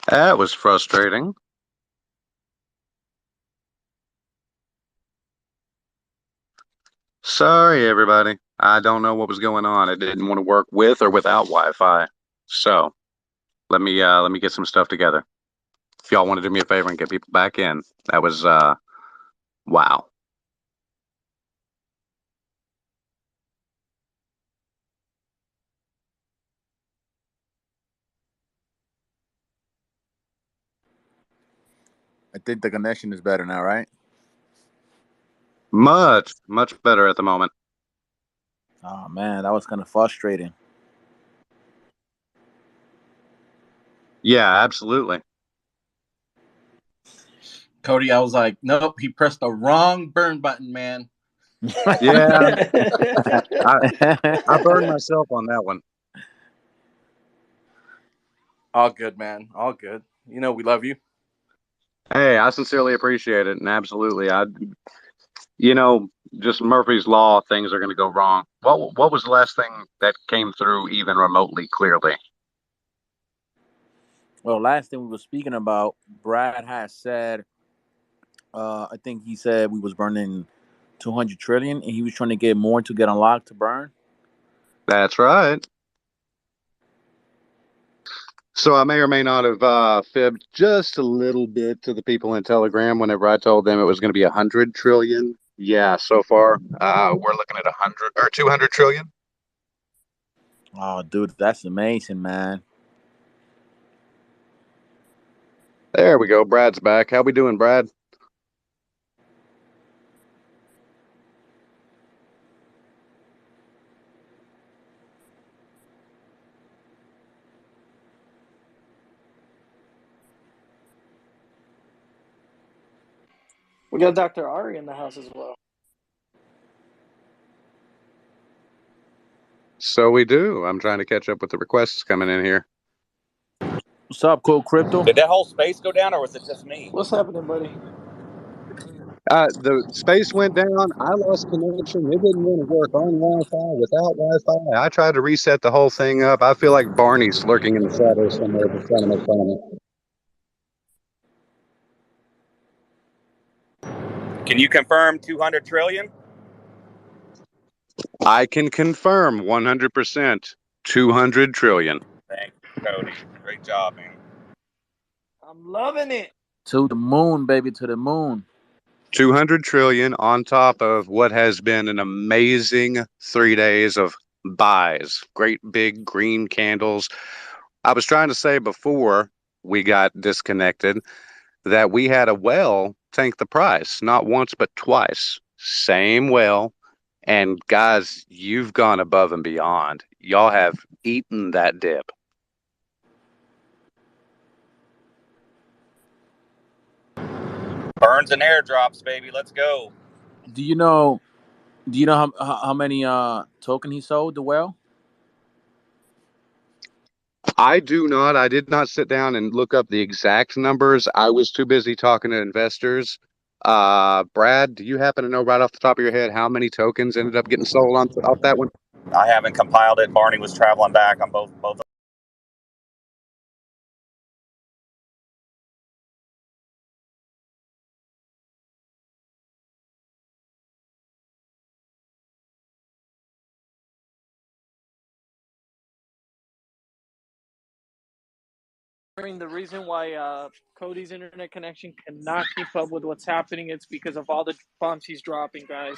Speaker 1: That was frustrating. Sorry, everybody. I don't know what was going on. It didn't want to work with or without Wi-Fi. So let me get some stuff together. If y'all want to do me a favor and get people back in, that was wow.
Speaker 8: I think the connection is better now, right?
Speaker 1: Much, much better at the moment.
Speaker 8: Oh man, that was kind of frustrating.
Speaker 1: Yeah, absolutely.
Speaker 6: Cody, I was like, nope, he pressed the wrong burn button, man.
Speaker 1: Yeah, I burned myself on that one.
Speaker 6: All good, man. All good. You know we love you.
Speaker 1: Hey, I sincerely appreciate it, and absolutely, you know, just Murphy's Law, things are going to go wrong. What was the last thing that came through even remotely clearly?
Speaker 8: Well, last thing we were speaking about, Brad has said, I think he said we was burning 200 trillion, and he was trying to get more to get unlocked to burn.
Speaker 1: That's right. So I may or may not have fibbed just a little bit to the people in Telegram whenever I told them it was going to be 100 trillion. Yeah, so far we're looking at 100 or 200 trillion.
Speaker 8: Oh, dude, that's amazing, man.
Speaker 1: There we go. Brad's back. How we doing, Brad?
Speaker 4: We got Dr. Ari in the house as well.
Speaker 1: So we do. I'm trying to catch up with the requests coming in here.
Speaker 8: What's up, Cool Crypto?
Speaker 3: Did that whole space go down, or was it just me?
Speaker 4: What's happening, buddy?
Speaker 1: The space went down. I lost connection. It didn't want to work on Wi-Fi, without Wi-Fi. I tried to reset the whole thing up. I feel like Barney's lurking in the shadows somewhere, just trying to make fun of me.
Speaker 3: Can you confirm 200 trillion?
Speaker 1: I can confirm 100%. 200 trillion.
Speaker 3: Thank you, Cody. Great job, man.
Speaker 4: I'm loving it.
Speaker 8: To the moon, baby, to the moon.
Speaker 1: 200 trillion on top of what has been an amazing 3 days of buys. Great big green candles. I was trying to say before we got disconnected that we had a whale tank the price, not once, but twice. Same whale. And guys, you've gone above and beyond. Y'all have eaten that dip.
Speaker 3: Burns and airdrops, baby. Let's go.
Speaker 8: Do you know how many token he sold, the whale?
Speaker 1: I do not. I did not sit down and look up the exact numbers. I was too busy talking to investors. Brad, do you happen to know right off the top of your head how many tokens ended up getting sold off that one?
Speaker 3: I haven't compiled it. Barney was traveling back on both.
Speaker 4: The reason why Cody's internet connection cannot keep up with what's happening, it's because of all the bombs he's dropping, guys.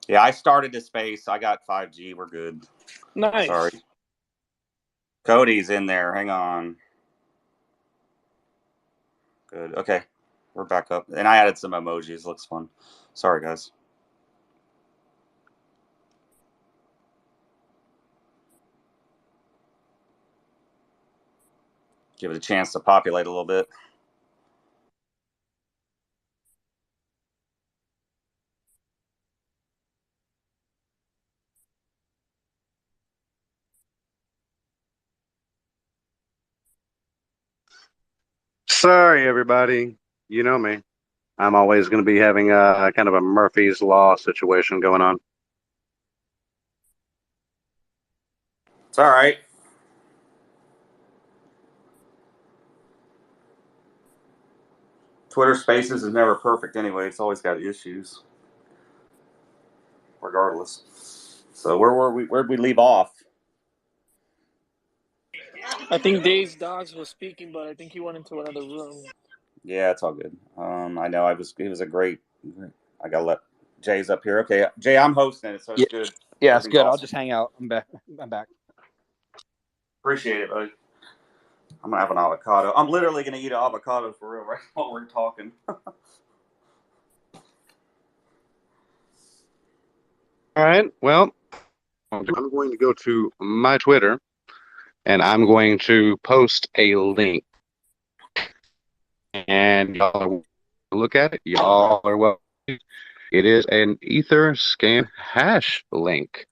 Speaker 3: Yeah, I started the space. I got 5G. We're good.
Speaker 4: Nice.
Speaker 3: Sorry. Cody's in there. Hang on. Good. Okay. We're back up. And I added some emojis. Looks fun. Sorry, guys. Give it a chance to populate a little bit.
Speaker 1: Sorry, everybody. You know me. I'm always going to be having a kind of a Murphy's Law situation going on.
Speaker 3: It's all right. Twitter Spaces is never perfect anyway. It's always got issues, regardless. So where'd we leave off?
Speaker 4: I think Dave's Dogs was speaking, but I think he went into another room.
Speaker 3: Yeah, it's all good. I know it was a great. I gotta let Jay's up here. Okay, Jay, I'm hosting it, so it's good.
Speaker 11: Yeah, it's good. Awesome. I'll just hang out. I'm back.
Speaker 3: Appreciate it, buddy. I'm gonna have an avocado. I'm literally gonna eat an avocado for real right while we're talking.
Speaker 1: All right. Well, I'm going to go to my Twitter and I'm going to post a link. And y'all look at it. Y'all are welcome. It is an Ether scan hash link.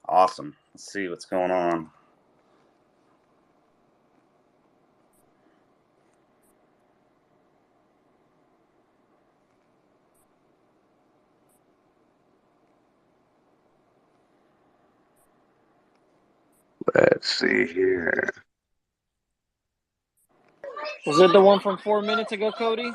Speaker 3: Awesome. Let's see what's going on.
Speaker 1: Let's see here.
Speaker 4: Was it the one from 4 minutes ago, Cody?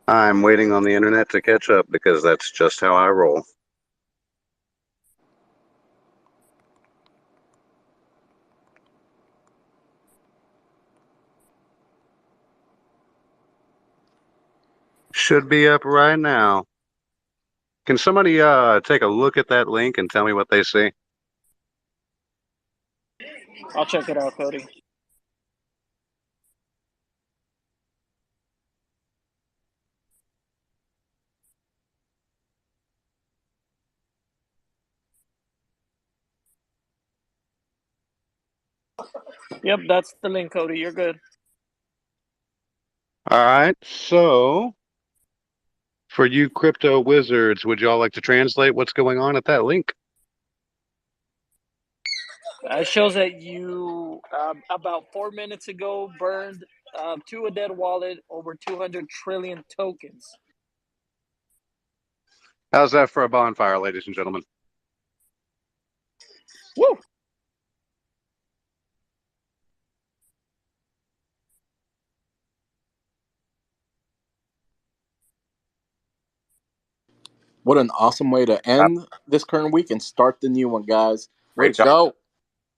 Speaker 1: I'm waiting on the internet to catch up because that's just how I roll. Should be up right now. Can somebody take a look at that link and tell me what they see?
Speaker 4: I'll check it out, Cody. Yep, that's the link, Cody. You're good.
Speaker 1: All right. So, for you crypto wizards, would y'all like to translate what's going on at that link?
Speaker 4: It shows that you, about 4 minutes ago, burned to a dead wallet over 200 trillion tokens.
Speaker 1: How's that for a bonfire, ladies and gentlemen?
Speaker 4: Woo!
Speaker 6: What an awesome way to end this current week and start the new one, guys. Way
Speaker 3: Great
Speaker 6: to
Speaker 3: job.
Speaker 6: go.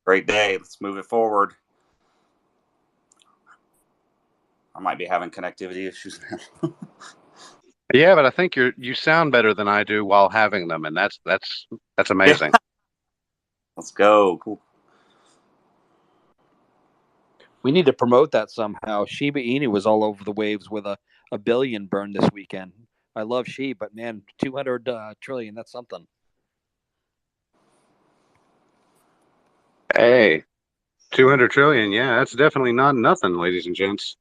Speaker 3: Great day. Let's move it forward. I might be having connectivity issues now.
Speaker 1: Yeah, but I think you sound better than I do while having them, and that's amazing.
Speaker 3: Let's go. Cool.
Speaker 11: We need to promote that somehow. Shiba Inu was all over the waves with a billion burned this weekend. I love Shiba, but man, 200 trillion, that's something.
Speaker 1: Hey, 200 trillion. Yeah, that's definitely not nothing, ladies and gents.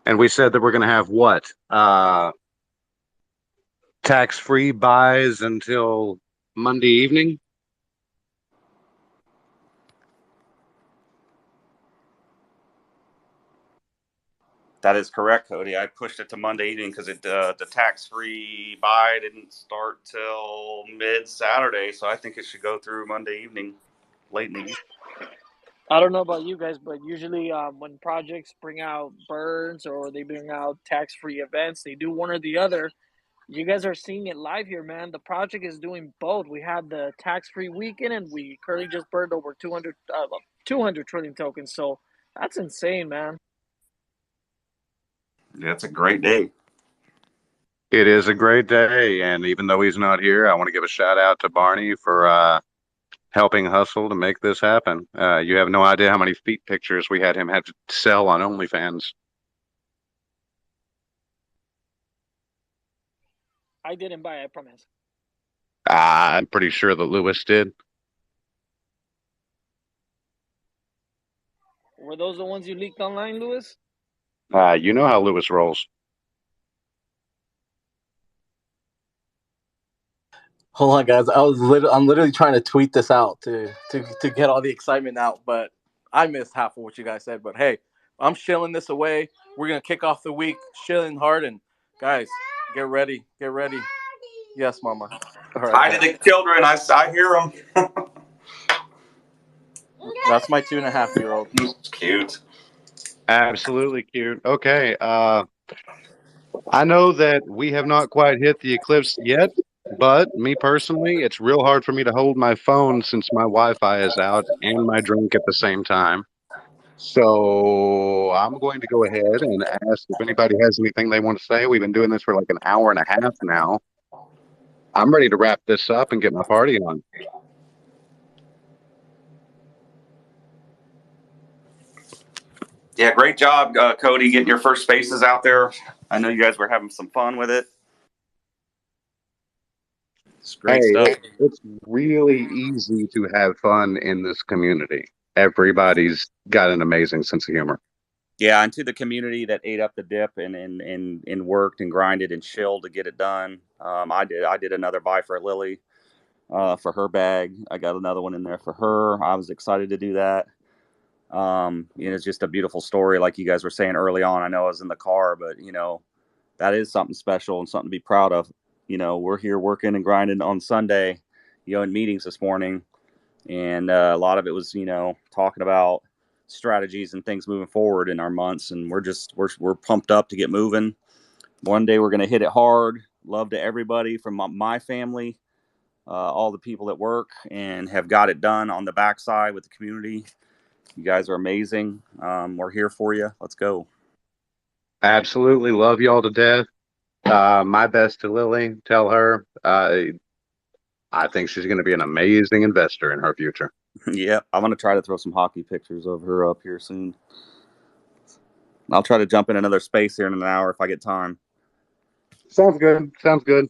Speaker 1: And we said that we're going to have what? Tax-free buys until Monday evening?
Speaker 3: That is correct, Cody. I pushed it to Monday evening because the tax-free buy didn't start till mid-Saturday, so I think it should go through Monday evening, late in the evening.
Speaker 4: I don't know about you guys, but usually when projects bring out burns or they bring out tax-free events, they do one or the other. You guys are seeing it live here, man. The project is doing both. We had the tax-free weekend, and we currently just burned over 200 trillion tokens. So that's insane, man.
Speaker 3: Yeah, it's a great day.
Speaker 1: It is a great day, and even though he's not here, I want to give a shout out to Barney for helping hustle to make this happen. You have no idea how many feet pictures we had him have to sell on OnlyFans.
Speaker 4: I didn't buy, I promise.
Speaker 1: I'm pretty sure that Lewis did.
Speaker 4: Were those the ones you leaked online, Lewis?
Speaker 1: You know how Lewis rolls.
Speaker 6: Hold on, guys. I'm literally trying to tweet this out to get all the excitement out, but I missed half of what you guys said. But hey, I'm shilling this away. We're gonna kick off the week shilling hard, and guys, get ready. Yes, Mama. All right.
Speaker 3: Hi to the children. I hear them.
Speaker 6: That's my 2.5-year-old.
Speaker 3: It's cute.
Speaker 1: Absolutely cute. Okay. I know that we have not quite hit the eclipse yet, But me personally, it's real hard for me to hold my phone since my Wi-Fi is out and my drink at the same time. So I'm going to go ahead and ask if anybody has anything they want to say. We've been doing this for like an hour and a half now. I'm ready to wrap this up and get my party on.
Speaker 3: Yeah, great job, Cody, getting your first spaces out there. I know you guys were having some fun with it. It's great stuff.
Speaker 1: It's really easy to have fun in this community. Everybody's got an amazing sense of humor.
Speaker 3: Yeah, and to the community that ate up the dip and worked and grinded and chilled to get it done. I did another buy for Lily for her bag. I got another one in there for her. I was excited to do that. It's just a beautiful story, like you guys were saying early on. I know I was in the car, but that is something special and something to be proud of. We're here working and grinding on Sunday, in meetings this morning, and a lot of it was talking about strategies and things moving forward in our months, and we're pumped up to get moving. One day we're going to hit it hard. Love to everybody from my family, all the people that work and have got it done on the backside with the community. You guys are amazing. We're here for you. Let's go.
Speaker 1: Absolutely love y'all to death. My best to Lily. Tell her I think she's going to be an amazing investor in her future.
Speaker 3: Yeah, I'm going to try to throw some hockey pictures of her up here soon. I'll try to jump in another space here in an hour if I get time.
Speaker 1: Sounds good. Sounds good.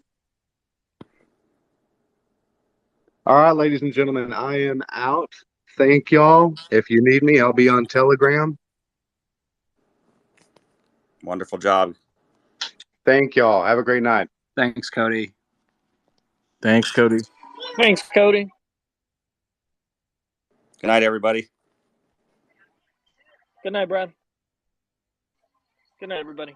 Speaker 1: All right, ladies and gentlemen, I am out. Thank y'all. If you need me, I'll be on Telegram.
Speaker 3: Wonderful job.
Speaker 1: Thank y'all. Have a great night.
Speaker 18: Thanks, Cody.
Speaker 6: Thanks, Cody.
Speaker 4: Thanks, Cody.
Speaker 3: Good night, everybody.
Speaker 4: Good night, Brad. Good night, everybody.